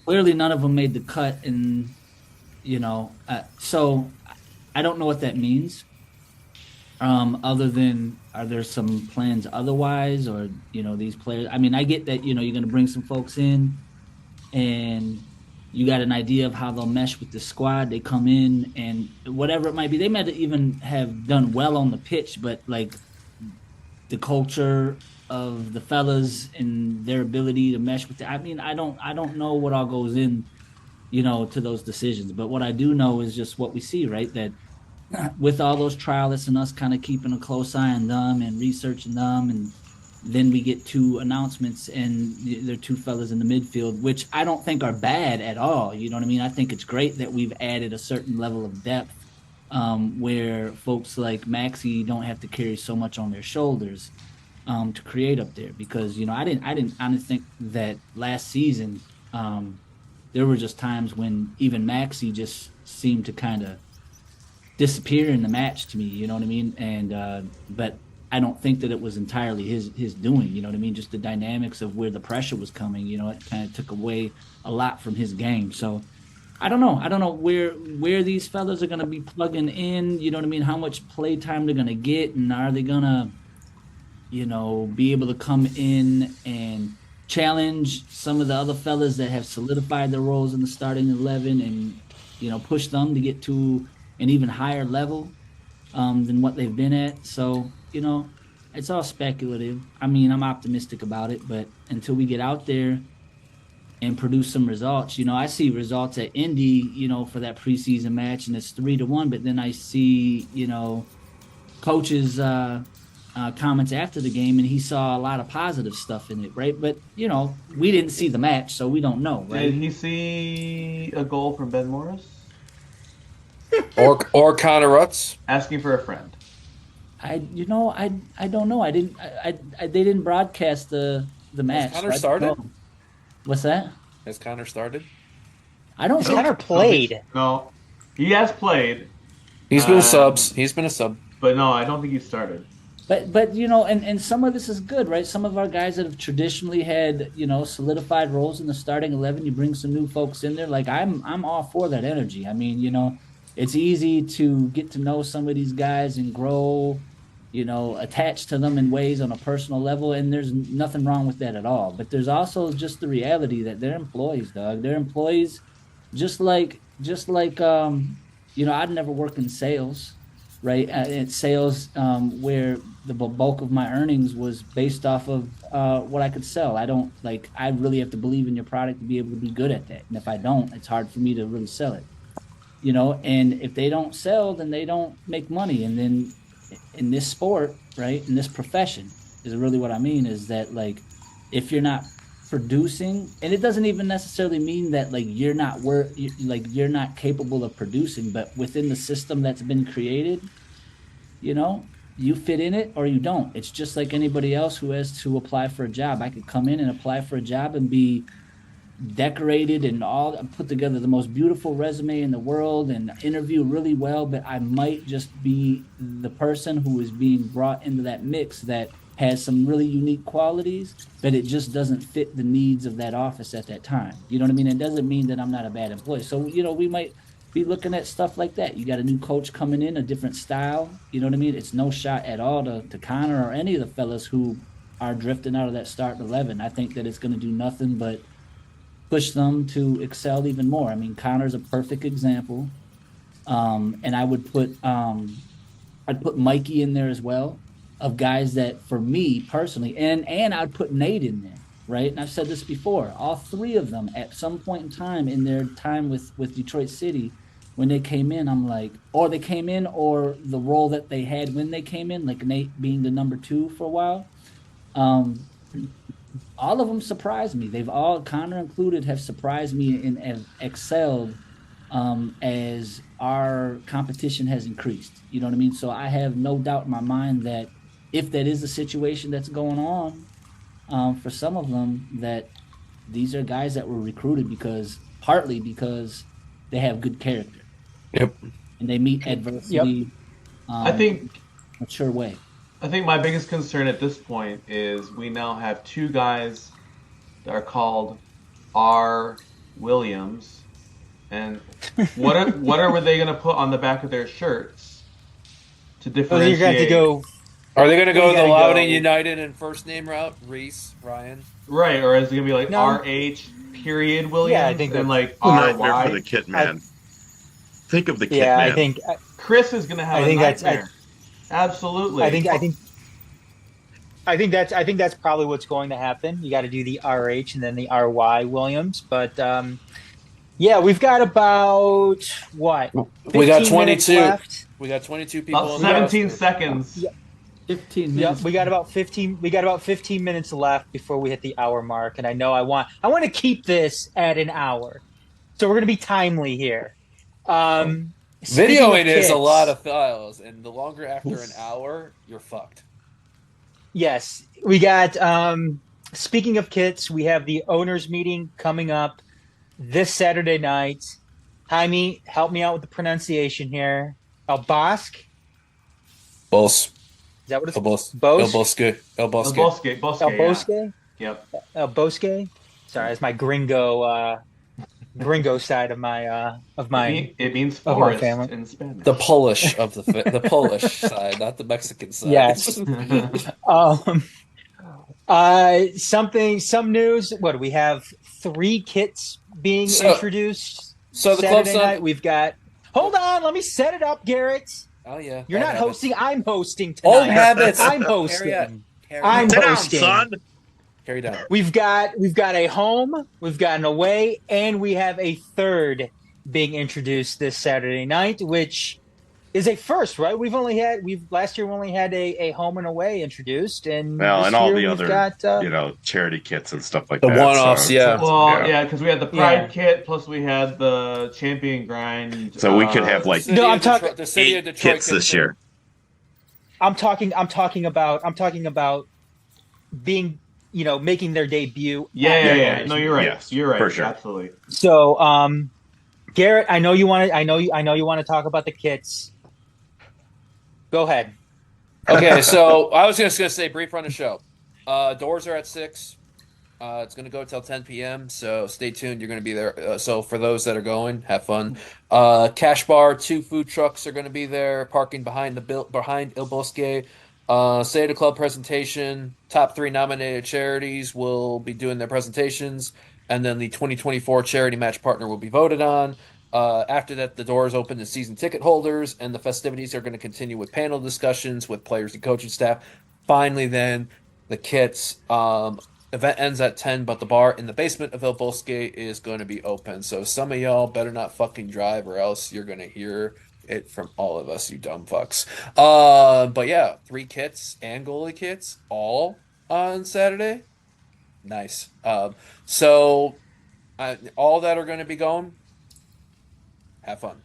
Clearly, none of them made the cut, and so I don't know what that means. Other than, are there some plans otherwise, or these players? I mean, I get that you're going to bring some folks in, and you got an idea of how they'll mesh with the squad. They come in, and whatever it might be, they might even have done well on the pitch, but like the culture of the fellas and their ability to mesh with I mean, I don't know what all goes in, to those decisions. But what I do know is just what we see, right? That with all those trialists and us kind of keeping a close eye on them and researching them, and then we get 2 announcements, and there are 2 fellas in the midfield, which I don't think are bad at all. You know what I mean? I think it's great that we've added a certain level of depth, where folks like Maxi don't have to carry so much on their shoulders to create up there. Because I didn't think that last season there were just times when even Maxi just seemed to kind of disappear in the match to me, you know what I mean? And but I don't think that it was entirely his doing, you know what I mean? Just the dynamics of where the pressure was coming, it kind of took away a lot from his game. So I don't know where these fellas are going to be plugging in, you know what I mean? How much play time they're going to get, and are they going to be able to come in and challenge some of the other fellas that have solidified their roles in the starting 11, and push them to get to an even higher level than what they've been at. So it's all speculative. I mean, I'm optimistic about it, but until we get out there and produce some results, I see results at Indy, for that preseason match, and it's 3-1. But then I see, coaches' comments after the game, and he saw a lot of positive stuff in it, right? But we didn't see the match, so we don't know, right? Did he see a goal from Ben Morris? or Connor Rutz asking for a friend? I don't know. They didn't broadcast the match. Has Connor started? What's that? Has Connor started? I don't think Connor played. No, he has played. He's been subs. He's been a sub. But no, I don't think he started. But and some of this is good, right? Some of our guys that have traditionally had solidified roles in the starting 11, you bring some new folks in there. Like I'm all for that energy. I mean, it's easy to get to know some of these guys and grow, attached to them in ways on a personal level, and there's nothing wrong with that at all. But there's also just the reality that they're employees, dog. They're employees, just like I'd never work in sales, right? In sales, where the bulk of my earnings was based off of what I could sell. I really have to believe in your product to be able to be good at that. And if I don't, it's hard for me to really sell it. And if they don't sell, then they don't make money. And then in this sport, right, in this profession, is really what I mean, is that if you're not producing, and it doesn't even necessarily mean that you're not capable of producing, but within the system that's been created, you fit in it or you don't. It's just like anybody else who has to apply for a job. I could come in and apply for a job and be decorated and put together the most beautiful resume in the world and interview really well, but I might just be the person who is being brought into that mix that has some really unique qualities, but it just doesn't fit the needs of that office at that time. You know what I mean? It doesn't mean that I'm not a bad employee. So, we might be looking at stuff like that. You got a new coach coming in, a different style. You know what I mean? It's no shot at all to Connor or any of the fellas who are drifting out of that starting 11. I think that it's going to do nothing but push them to excel even more. I mean, Connor's a perfect example. And I would put Mikey in there as well, of guys that, for me personally, and I'd put Nate in there, right? And I've said this before, all 3 of them at some point in time in their time with Detroit City, when they came in, I'm like, or they came in, or the role that they had when they came in, like Nate being the number 2 for a while, all of them surprised me. They've all, Connor included, have surprised me and have excelled as our competition has increased. You know what I mean? So I have no doubt in my mind that if that is the situation that's going on, for some of them, that these are guys that were recruited partly because they have good character. Yep. And they meet adversity. I think mature way. I think my biggest concern at this point is we now have two guys that are called R. Williams, and what are they going to put on the back of their shirts to differentiate? You're going to go. Are they going to go the Loudoun United and first name route? Reese, Ryan? Right, or is it going to be like RH period Williams? Yeah, I think and like nightmare for the kit man. Think of the kit man. I think Chris is going to have a nightmare. Absolutely. I think that's probably what's going to happen. You got to do the RH and then the RY Williams, but yeah, we've got about what? We got 22 left. We got 22 people. About 17 seconds. Yeah. 15 minutes. Yeah, we got about 15 minutes left before we hit the hour mark, and I know I want to keep this at an hour. So we're going to be timely here. Videoing is a lot of files, and the longer after an hour, you're fucked. Yes, we got. Speaking of kits, we have the owners meeting coming up this Saturday night. Jaime, help me out with the pronunciation here. El Bosque. Bos. Is that what it's called? El Bosque. El Bosque. Yep. El Bosque. Sorry, that's my gringo side of my It means forest family. in Spanish. The Polish of the Polish side, not the Mexican side. Yes. Some news. What do we have? 3 kits being introduced. So the Saturday club's night. We've got. Hold on, let me set it up, Garrett. Oh yeah. You're not hosting. I'm hosting tonight. Old habits. I'm hosting. I'm hosting. Down, son. Carry down. We've got a home, we've got an away, and we have a third being introduced this Saturday night, which is a first, right? Last year we only had a home and away introduced, and and all the other got, charity kits and stuff like the that. The one-offs, yeah. Well, yeah, because we had the Pride kit, plus we had the Champion Grind. So we could have like I'm talking the city of 8 Detroit kits this year. I'm talking about being, making their debut. Yeah. No, you're right. Yes, you're right. for sure. Absolutely. So, Garrett, I know you want to talk about the kits. Go ahead. Okay, so I was just going to say brief run of show. Doors are at 6. It's going to go till 10 p.m., so stay tuned. You're going to be there. So for those that are going, have fun. Cash bar, 2 food trucks are going to be there, parking behind Il Bosque. State of the Club presentation. Top 3 nominated charities will be doing their presentations, and then the 2024 charity match partner will be voted on. After that, the doors open to season ticket holders, and the festivities are going to continue with panel discussions with players and coaching staff. Finally, then, the kits. Event ends at 10, but the bar in the basement of El Bosque is going to be open. So some of y'all better not fucking drive, or else you're going to hear it from all of us, you dumb fucks. But yeah, 3 kits and goalie kits all on Saturday. Nice. So all that are going to be going. Have fun.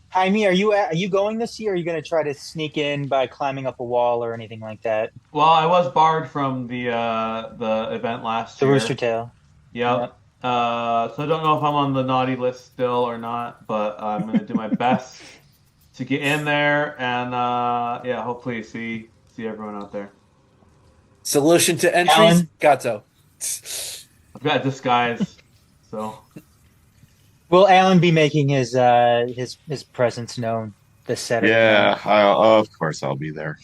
Jaime, are you going this year? Or are you going to try to sneak in by climbing up a wall or anything like that? Well, I was barred from the event last year. The Rooster Tail. Yep. So I don't know if I'm on the naughty list still or not, but I'm going to do my best to get in there and hopefully see everyone out there. Solution to entries, Alan? Gato. I've got disguise, so. Will Alan be making his presence known this Saturday? Yeah, of course I'll be there.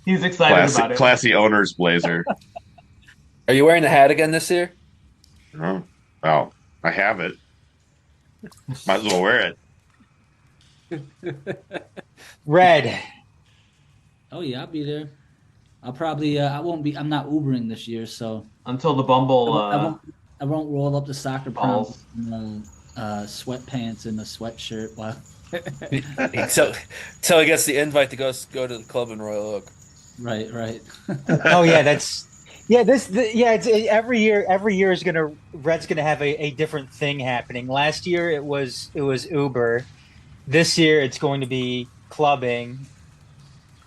He's excited about it. Classy owner's blazer. Are you wearing the hat again this year? No. Oh, I have it. Might as well wear it. Red. Oh yeah, I'll be there. I'll probably I won't be. I'm not Ubering this year, so until the Bumble. I won't roll up the soccer prom in sweatpants and a sweatshirt while. Till he gets the invite to go to the club in Royal Oak. Right. Oh yeah, that's Yeah, every year. Every year is gonna Red's gonna have a different thing happening. Last year it was Uber. This year it's going to be clubbing.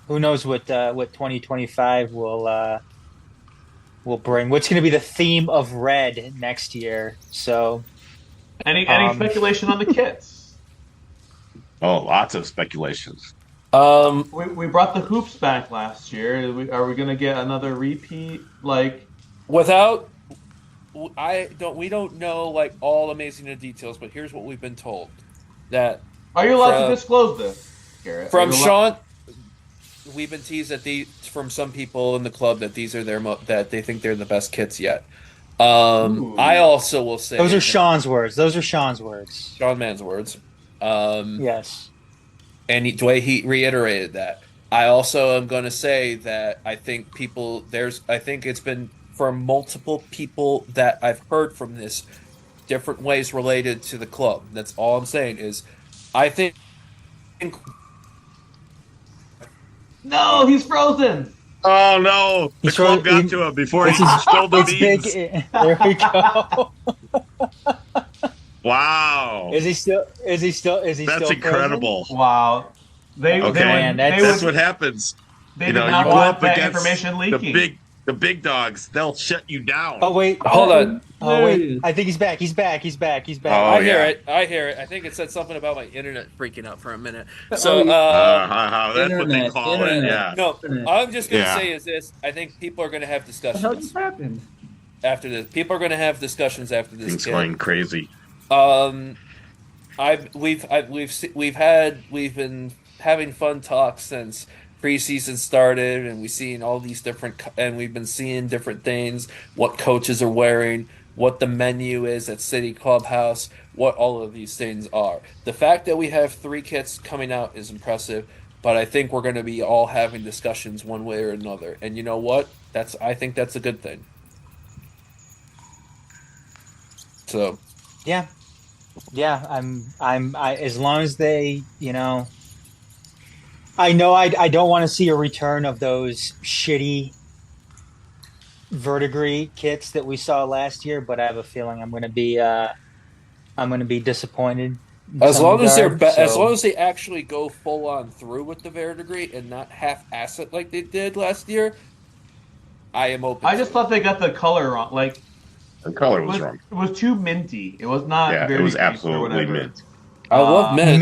Who knows what 2025 will bring? What's going to be the theme of Red next year? So, Any speculation on the kits? Oh, lots of speculations. We brought the hoops back last year. Are we gonna get another repeat? Like, without, we don't know like all amazing details, but here's what we've been told. That are you allowed to disclose this, Garret? From Sean, we've been teased from some people in the club that these are that they think they're the best kits yet. I also will say those are Sean's words. Those are Sean's words. Sean Mann's words. Yes. And he reiterated that. I also am going to say that I think it's been from multiple people that I've heard from this, different ways related to the club. That's all I'm saying is, I think. No, he's frozen. Oh no! The club got to him before he spilled the beans. There we go. Wow. Is he still? That's incredible. Frozen? Wow. That's what happens. You go up against information leaking. The big dogs. They'll shut you down. Oh wait, hold on. Oh wait, I think he's back. He's back. Oh, I hear it. I think it said something about my internet freaking out for a minute. So that's internet, what they call internet. it. Yeah. No, I'm just gonna say is this. I think people are gonna have discussions. What the hell just happened? After this, people are gonna have discussions after this. Things going crazy. We've been having fun talks since preseason started, and we've been seeing different things, what coaches are wearing, what the menu is at City Clubhouse, what all of these things are. The fact that we have 3 kits coming out is impressive, but I think we're going to be all having discussions one way or another. And you know what? I think that's a good thing. So, yeah. I as long as they, I know I don't want to see a return of those shitty verdigris kits that we saw last year, but I have a feeling I'm going to be disappointed. As long as they actually go full on through with the verdigris and not half-ass it like they did last year, I am open. I just thought they got the color wrong. Like, the color was wrong. It was too minty. It was not. Yeah, it was absolutely mint. I love mint.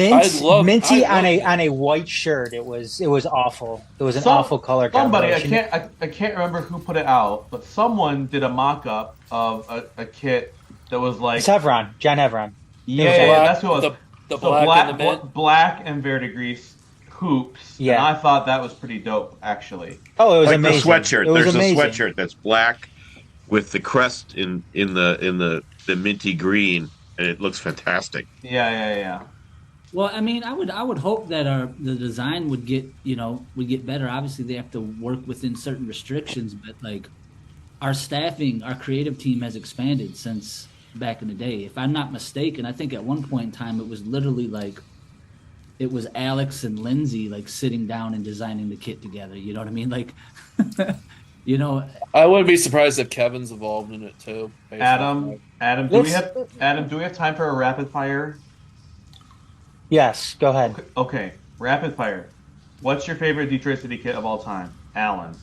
Minty on a white shirt. It was awful. It was an awful color combination. I can't remember who put it out, but someone did a mock-up of a kit that was like John Hevron. Yeah, that's what it was. The black and the mint. Black and verdigris hoops. Yeah, and I thought that was pretty dope, actually. Oh, it was like amazing. The sweatshirt. There's amazing. a sweatshirt that's black with the crest in the minty green, and it looks fantastic. Yeah. Well, I mean, I would hope that the design would get better. Obviously, they have to work within certain restrictions, but like our staffing, our creative team has expanded since back in the day. If I'm not mistaken, I think at one point in time it was literally like it was Alex and Lindsay like sitting down and designing the kit together. You know what I mean? Like, I wouldn't be surprised if Kevin's involved in it too. Adam, do we have time for a rapid fire? Yes, go ahead. Okay, rapid fire. What's your favorite Detroit City kit of all time, Alan?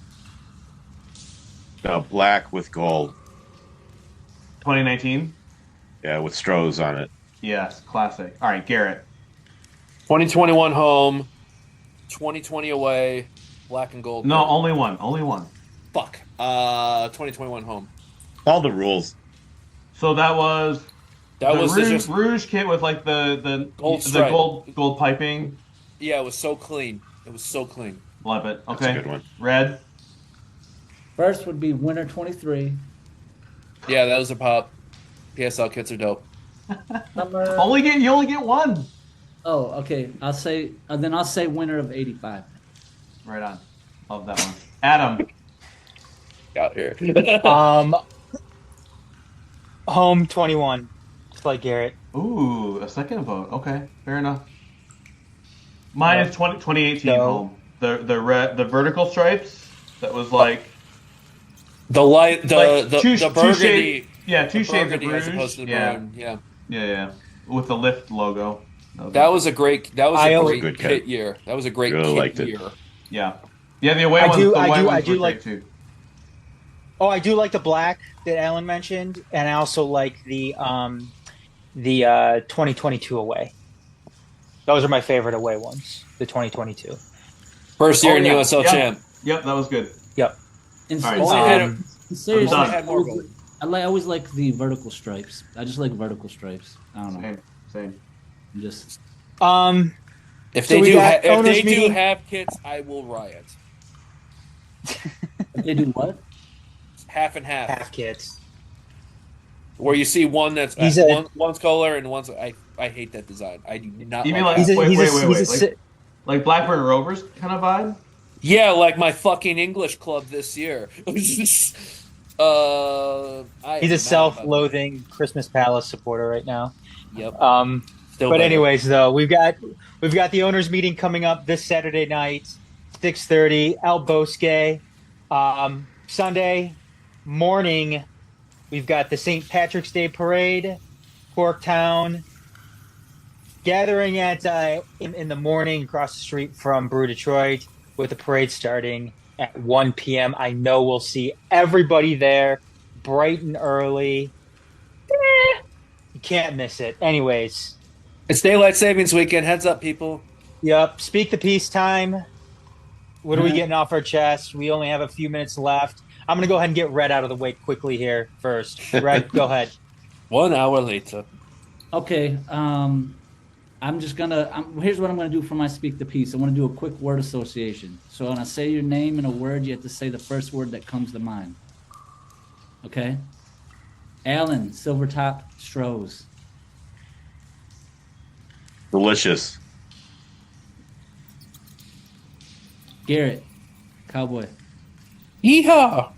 Black with gold. 2019. Yeah, with Strohs on it. Yes, classic. All right, Garret. 2021 home, 2020 away, black and gold. No, only one. Fuck. 2021 home. All the rules. So that was the Rouge kit with like the gold piping. Yeah, it was so clean. Love it. Okay. That's a good one. Red. First would be Winter 23. Yeah, that was a pop. PSL kits are dope. You only get one. Oh, okay. I'll say winner of 85. Right on. Love that one. Adam. Out here. Home 21. Just like Garret. Ooh, a second vote. Okay, fair enough. Mine is 2018 home. The vertical stripes. That was like The light, Like, the two burgundy. shades, yeah, two the shades of burgundy as opposed to Bruges. the Yeah. maroon. Yeah. Yeah, with the Lyft logo. That was a great good hit kit. year. That was a great Really kit liked it. year. Yeah. Yeah, the away I ones, do- the I white do- ones I do were like- great too. Oh, I do like the black that Alan mentioned, and I also like the 2022 away. Those are my favorite away ones. The 2022. First year in yeah. USL Yep. champ. Yep, that was good. Yep. And All right. seriously, I'm done. I always like the vertical stripes. I just like vertical stripes. I don't know. Same. I'm just If So they we do, got if they owners do meeting- have kits, I will riot. If they do what? Half and half. half kits. Where you see one that's He's a- one's color and one's I hate that design. I do not. You mean like like that. wait, like Blackburn Rovers kind of vibe? Yeah, like my fucking English club this year. He's a self-loathing Christmas Palace supporter right now. Yep. But Still better. anyways, though, we've got the owners meeting coming up this Saturday night, 6:30, El Bosque. Sunday morning, we've got the St. Patrick's Day Parade, Corktown, gathering at in the morning across the street from Brew Detroit, with the parade starting at 1 p.m. I know we'll see everybody there, bright and early. You can't miss it. Anyways. It's daylight savings weekend. Heads up, people. Yep. Speak the peace time. What are we getting off our chest? We only have a few minutes left. I'm going to go ahead and get Red out of the way quickly here first. Red, go ahead. 1 hour later. Okay. Here's what I'm gonna do for my speak the piece. I want to do a quick word association. So when I say your name in a word, you have to say the first word that comes to mind. Okay. Alan, Silvertop Strohs. Delicious. Garret, Cowboy. Yeehaw!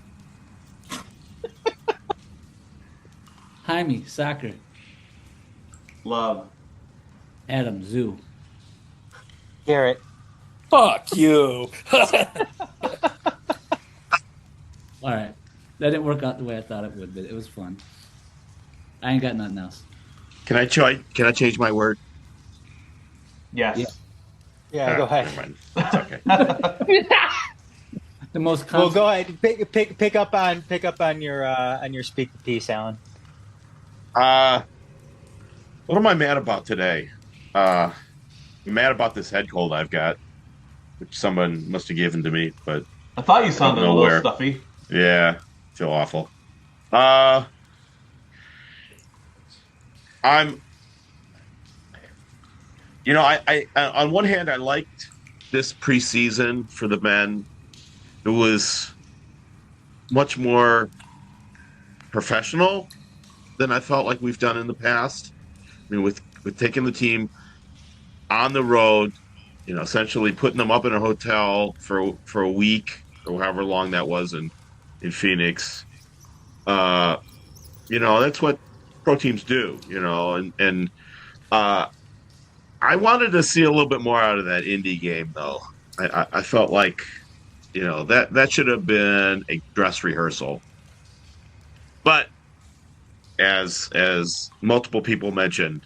Jaime, Soccer. Love. Adam, Zoo. Garret. Fuck you. All right. That didn't work out the way I thought it would, but it was fun. I ain't got nothing else. Can I change my word? Yes. Yeah, go ahead. Never mind. It's okay. The most. Well, go ahead. Pick up on your speak the piece, Alan. What am I mad about today? I'm mad about this head cold I've got, which someone must have given to me, but I thought you sounded a little stuffy. Yeah, feel awful. I on one hand, I liked this preseason for the men. It was much more professional than I felt like we've done in the past. I mean, with taking the team on the road, essentially putting them up in a hotel for a week or however long that was in Phoenix. That's what pro teams do, and I wanted to see a little bit more out of that Indy game, though. I felt like, that should have been a dress rehearsal. But as multiple people mentioned,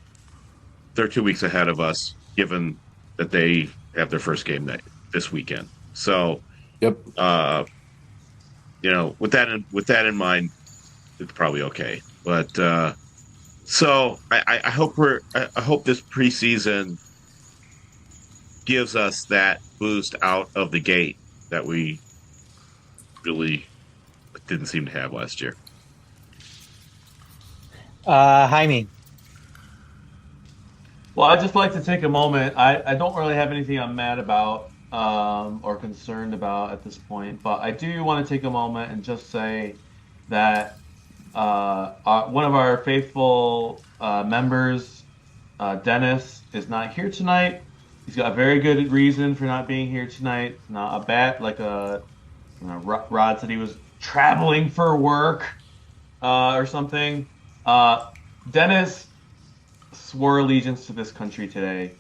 they're 2 weeks ahead of us, given that they have their first game this weekend. So, yep. With that in mind, it's probably okay. But so I hope this preseason gives us that boost out of the gate that we really didn't seem to have last year. Jaime. Well, I'd just like to take a moment. I don't really have anything I'm mad about or concerned about at this point, but I do want to take a moment and just say that one of our faithful members, Denis, is not here tonight. He's got a very good reason for not being here tonight. Not a bad, Rod said he was traveling for work or something. Denis swore allegiance to this country today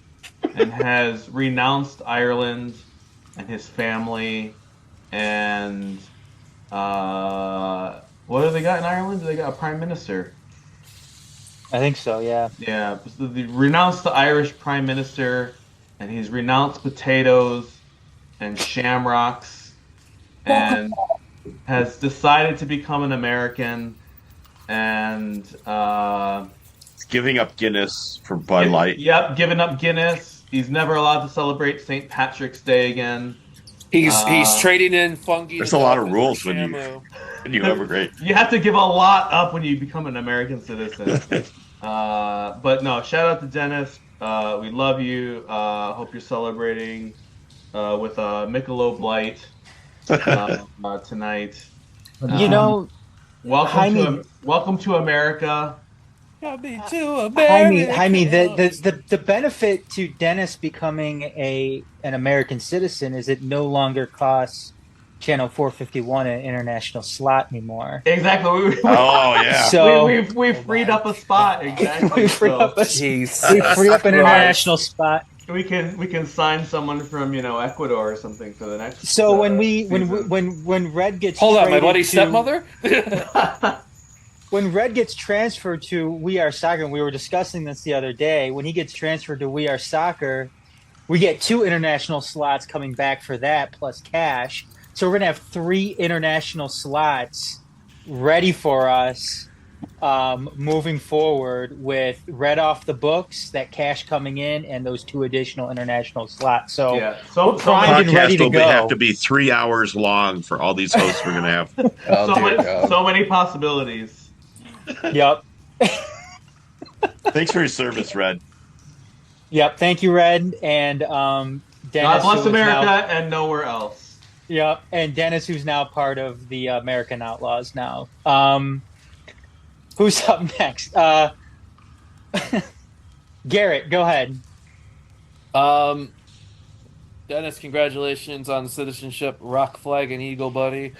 and has renounced Ireland and his family and What do they got in Ireland? Do they got a prime minister? I think so. Yeah. Yeah, so they renounced the Irish prime minister, and he's renounced potatoes and shamrocks, and has decided to become an American, and giving up Guinness for Bud Light. Yep, giving up Guinness. He's never allowed to celebrate St. Patrick's Day again. He's trading in fungi. There's a lot of rules when you emigrate. You have to give a lot up when you become an American citizen. But no, shout out to Denis. We love you. Hope you're celebrating with a Michelob Light tonight. Welcome to America. Jaime, the benefit to Denis becoming an American citizen is it no longer costs Channel 451 an international slot anymore. Exactly. So we've freed up a spot. Exactly. we freed up an international spot. We can sign someone from Ecuador or something for the next. So when Red gets my buddy's stepmother. When Red gets transferred to We Are Soccer, and we were discussing this the other day, when he gets transferred to We Are Soccer, we get 2 international slots coming back for that, plus cash. So we're going to have 3 international slots ready for us moving forward with Red off the books, that cash coming in, and those 2 additional international slots. So we're primed and ready to go. Have to be 3 hours long for all these hosts we're going to have. So many possibilities. Yep. Thanks for your service, Red. Yep. Thank you, Red. And Denis. God bless America and nowhere else. Yep. And Denis, who's now part of the American Outlaws now. Who's up next? Garret, go ahead. Denis, congratulations on citizenship. Rock, flag, and eagle, buddy.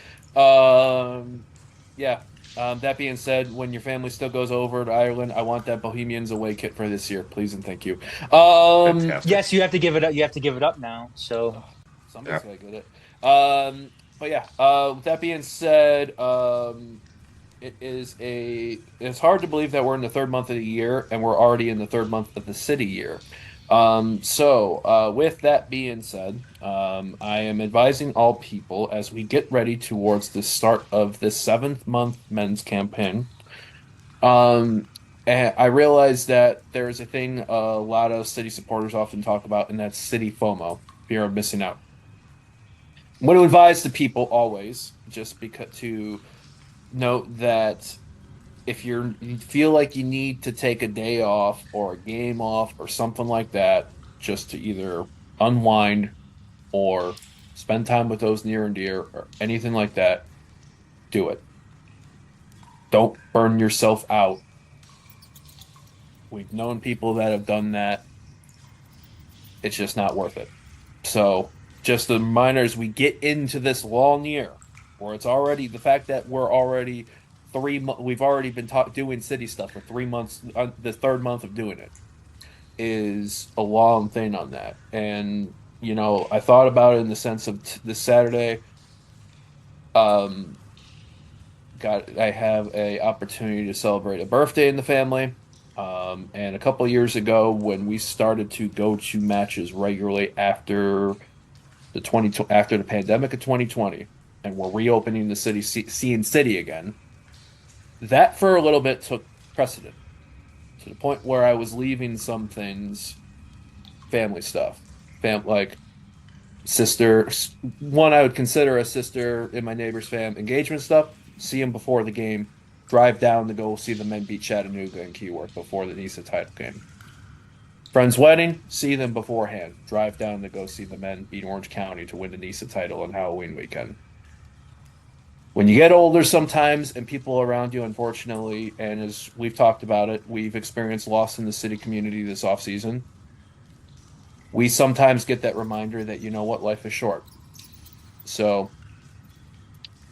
That being said, when your family still goes over to Ireland, I want that Bohemians away kit for this year, please and thank you. Yes, you have to give it up. You have to give it up now. So somebody's gotta get it. With that being said, it's hard to believe that we're in the 3rd month of the year and we're already in the 3rd month of the city year. With that being said, I am advising all people as we get ready towards the start of the 7th month men's campaign. And I realize that there's a thing a lot of city supporters often talk about, and that's city FOMO, fear of missing out. I'm going to advise the people always, just to note that if you feel like you need to take a day off or a game off or something like that, just to either unwind or spend time with those near and dear or anything like that, do it. Don't burn yourself out. We've known people that have done that. It's just not worth it. So just the reminders, we get into this long year where it's already the fact that we're already we've already been doing city stuff for 3 months. The 3rd month of doing it is a long thing on that. And I thought about it in the sense of this Saturday. I have a opportunity to celebrate a birthday in the family. And a couple of years ago, when we started to go to matches regularly after the pandemic of 2020, and we're reopening the city, seeing city again. That for a little bit took precedent to the point where I was leaving some things, family stuff, like sister, one I would consider a sister in my neighbor's fam engagement stuff, see him before the game, drive down to go see the men beat Chattanooga and Keyworth before the NISA title game. Friend's wedding, see them beforehand, drive down to go see the men beat Orange County to win the NISA title on Halloween weekend. When you get older sometimes and people around you, unfortunately, and as we've talked about it, we've experienced loss in the city community this offseason. We sometimes get that reminder that, life is short. So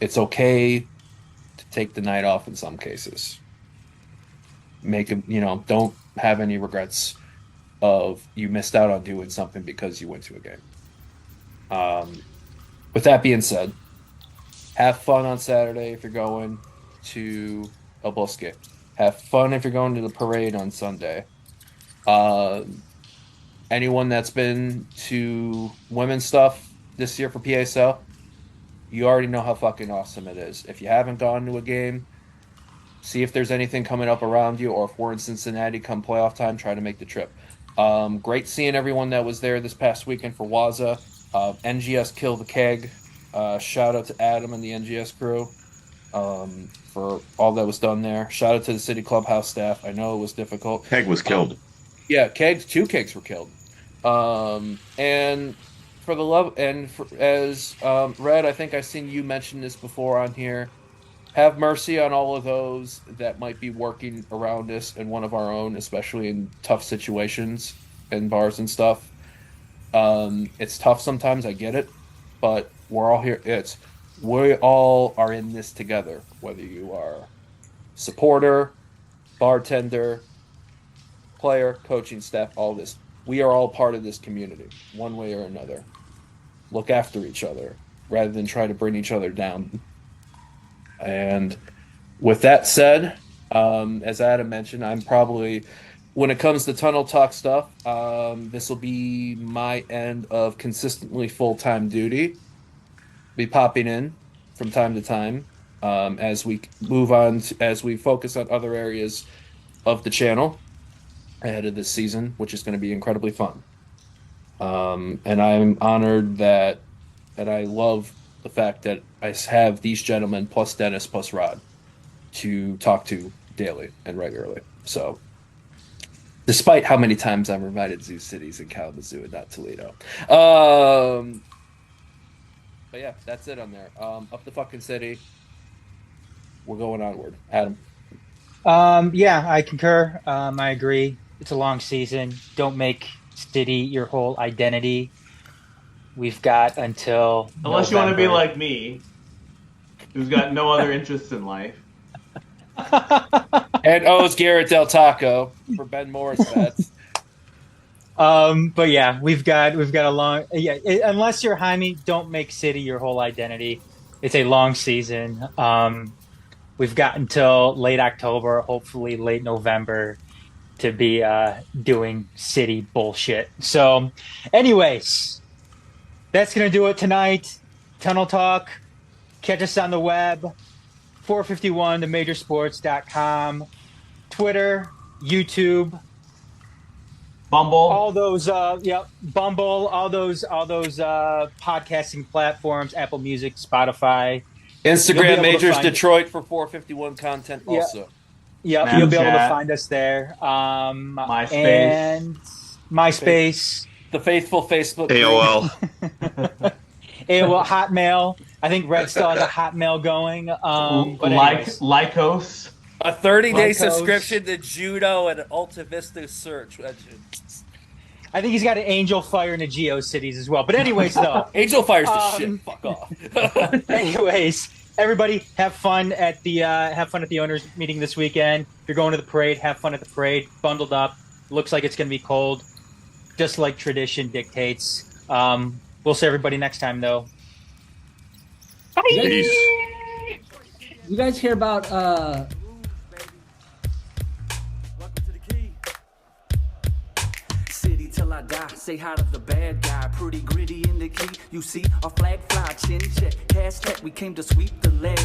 it's okay to take the night off in some cases. Don't have any regrets of you missed out on doing something because you went to a game. With that being said, Have fun on Saturday if you're going to El Bosque. Have fun if you're going to the parade on Sunday. Anyone that's been to women's stuff this year for PASL, you already know how fucking awesome it is. If you haven't gone to a game, see if there's anything coming up around you, or if we're in Cincinnati come playoff time, try to make the trip. Great seeing everyone that was there this past weekend for WAZA. NGS Kill the Keg. Shout out to Adam and the NGS crew for all that was done there. Shout out to the City Clubhouse staff. I know it was difficult. Keg was killed. Two kegs were killed. And for the love, and as Red, I think I've seen you mention this before on here. Have mercy on all of those that might be working around us and one of our own, especially in tough situations in bars and stuff. It's tough sometimes, I get it, but we're all here. We all are in this together, whether you are supporter, bartender, player, coaching staff, all this. We are all part of this community, one way or another. Look after each other rather than try to bring each other down. And with that said, as Adam mentioned, I'm probably, when it comes to Tunnel Talk stuff, this will be my end of consistently full-time duty. Be popping in from time to time as we move on, as we focus on other areas of the channel ahead of this season, which is going to be incredibly fun. And I'm honored that I love the fact that I have these gentlemen plus Dennis plus Rod to talk to daily and regularly. So, despite how many times I'm reminded Zoo City's in Kalamazoo and not Toledo. But yeah, that's it on there. Up the fucking city. We're going onward. Adam. Yeah, I concur. I agree. It's a long season. Don't make City your whole identity. We've got until unless November. you want to be like me, who's got no other interests in life. And owes Garret Del Taco for Ben Morris bets. But yeah, we've got a long unless you're Jaime, don't make City your whole identity. It's a long season. We've got until late October, hopefully late November, to be doing City bullshit. So, anyways, that's gonna do it tonight. Tunnel Talk. Catch us on the web. 451themajorsports.com, Twitter, YouTube, Bumble, all those Bumble, all those podcasting platforms, Apple Music, Spotify, Instagram Majors Detroit for 451 content also. Yeah, you'll be able to find us there. MySpace. And MySpace. The faithful Facebook. AOL. AOL, Hotmail. I think Red still has a Hotmail going. But Lycos. A 30-day subscription to Judo and Alta Vista Search. I think he's got an Angel Fire and a GeoCities as well. But anyways, though. Angel Fire's the shit. Fuck off. Anyways, everybody have fun at the owners meeting this weekend. If you're going to the parade, have fun at the parade. Bundled up. Looks like it's going to be cold. Just like tradition dictates. We'll see everybody next time, though. Peace. You guys hear about City till I die, say hi to the bad guy. Pretty gritty in the key, you see our flag fly, chin check, hashtag we came to sweep the leg.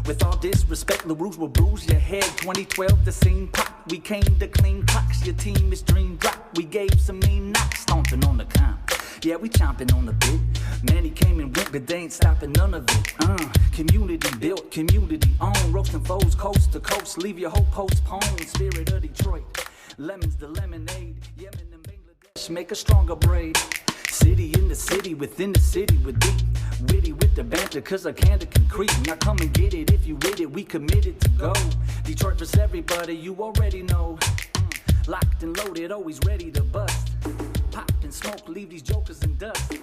With all disrespect, LaRouche will bruise your head. 2012 the scene pop, we came to clean clocks. Your team is dream drop, we gave some mean knocks. Stomping on the comp, yeah we chomping on the bit. Many came and went, but they ain't stopping none of it. Community built, community owned. Roasting foes coast to coast, leave your hope postponed. Spirit of Detroit, lemons the lemonade. Yemen and Bangladesh make a stronger braid. City in the city, within the city with deep. Witty with the banter, cause our candor can creep. Now come and get it if you with it, we committed to go. Detroit versus everybody, you already know. Locked and loaded, always ready to bust. Pop and smoke, leave these jokers in dust.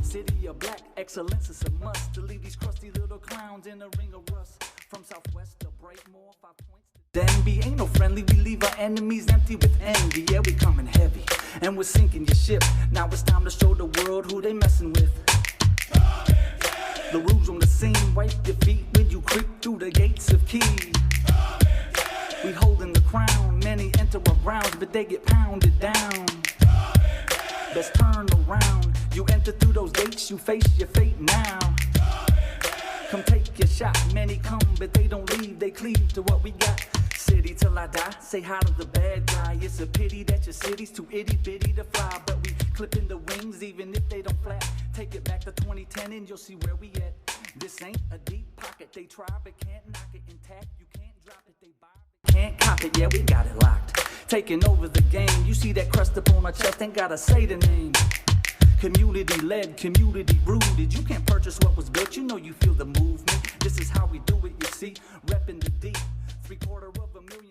City of black, excellence is a must. To leave these crusty little clowns in a ring of rust. From southwest to Brightmoor, 5 points to Denby. Ain't no friendly, we leave our enemies empty with envy. Yeah, we coming heavy, and we're sinking your ship. Now it's time to show the world who they messing with. The rules on the scene, wipe your feet when you creep through the gates of keys. We holding the crown, many enter around, but they get pounded down. Best turn around, you enter through those gates, you face your fate now. Come take your shot, many come, but they don't leave, they cleave to what we got. City till I die, say hi to the bad guy. It's a pity that your city's too itty bitty to fly, but we clipping the wings even if they don't flap. Take it back to 2010 and you'll see where we at. This ain't a deep pocket, they try but can't knock it intact. You can't drop it, they buy it, can't cop it, yeah we got it locked. Taking over the game, you see that crust up on our chest, ain't gotta say the name. Community led, community rooted. You can't purchase what was built, you know you feel the movement. This is how we do it, you see, repping the deep. $750,000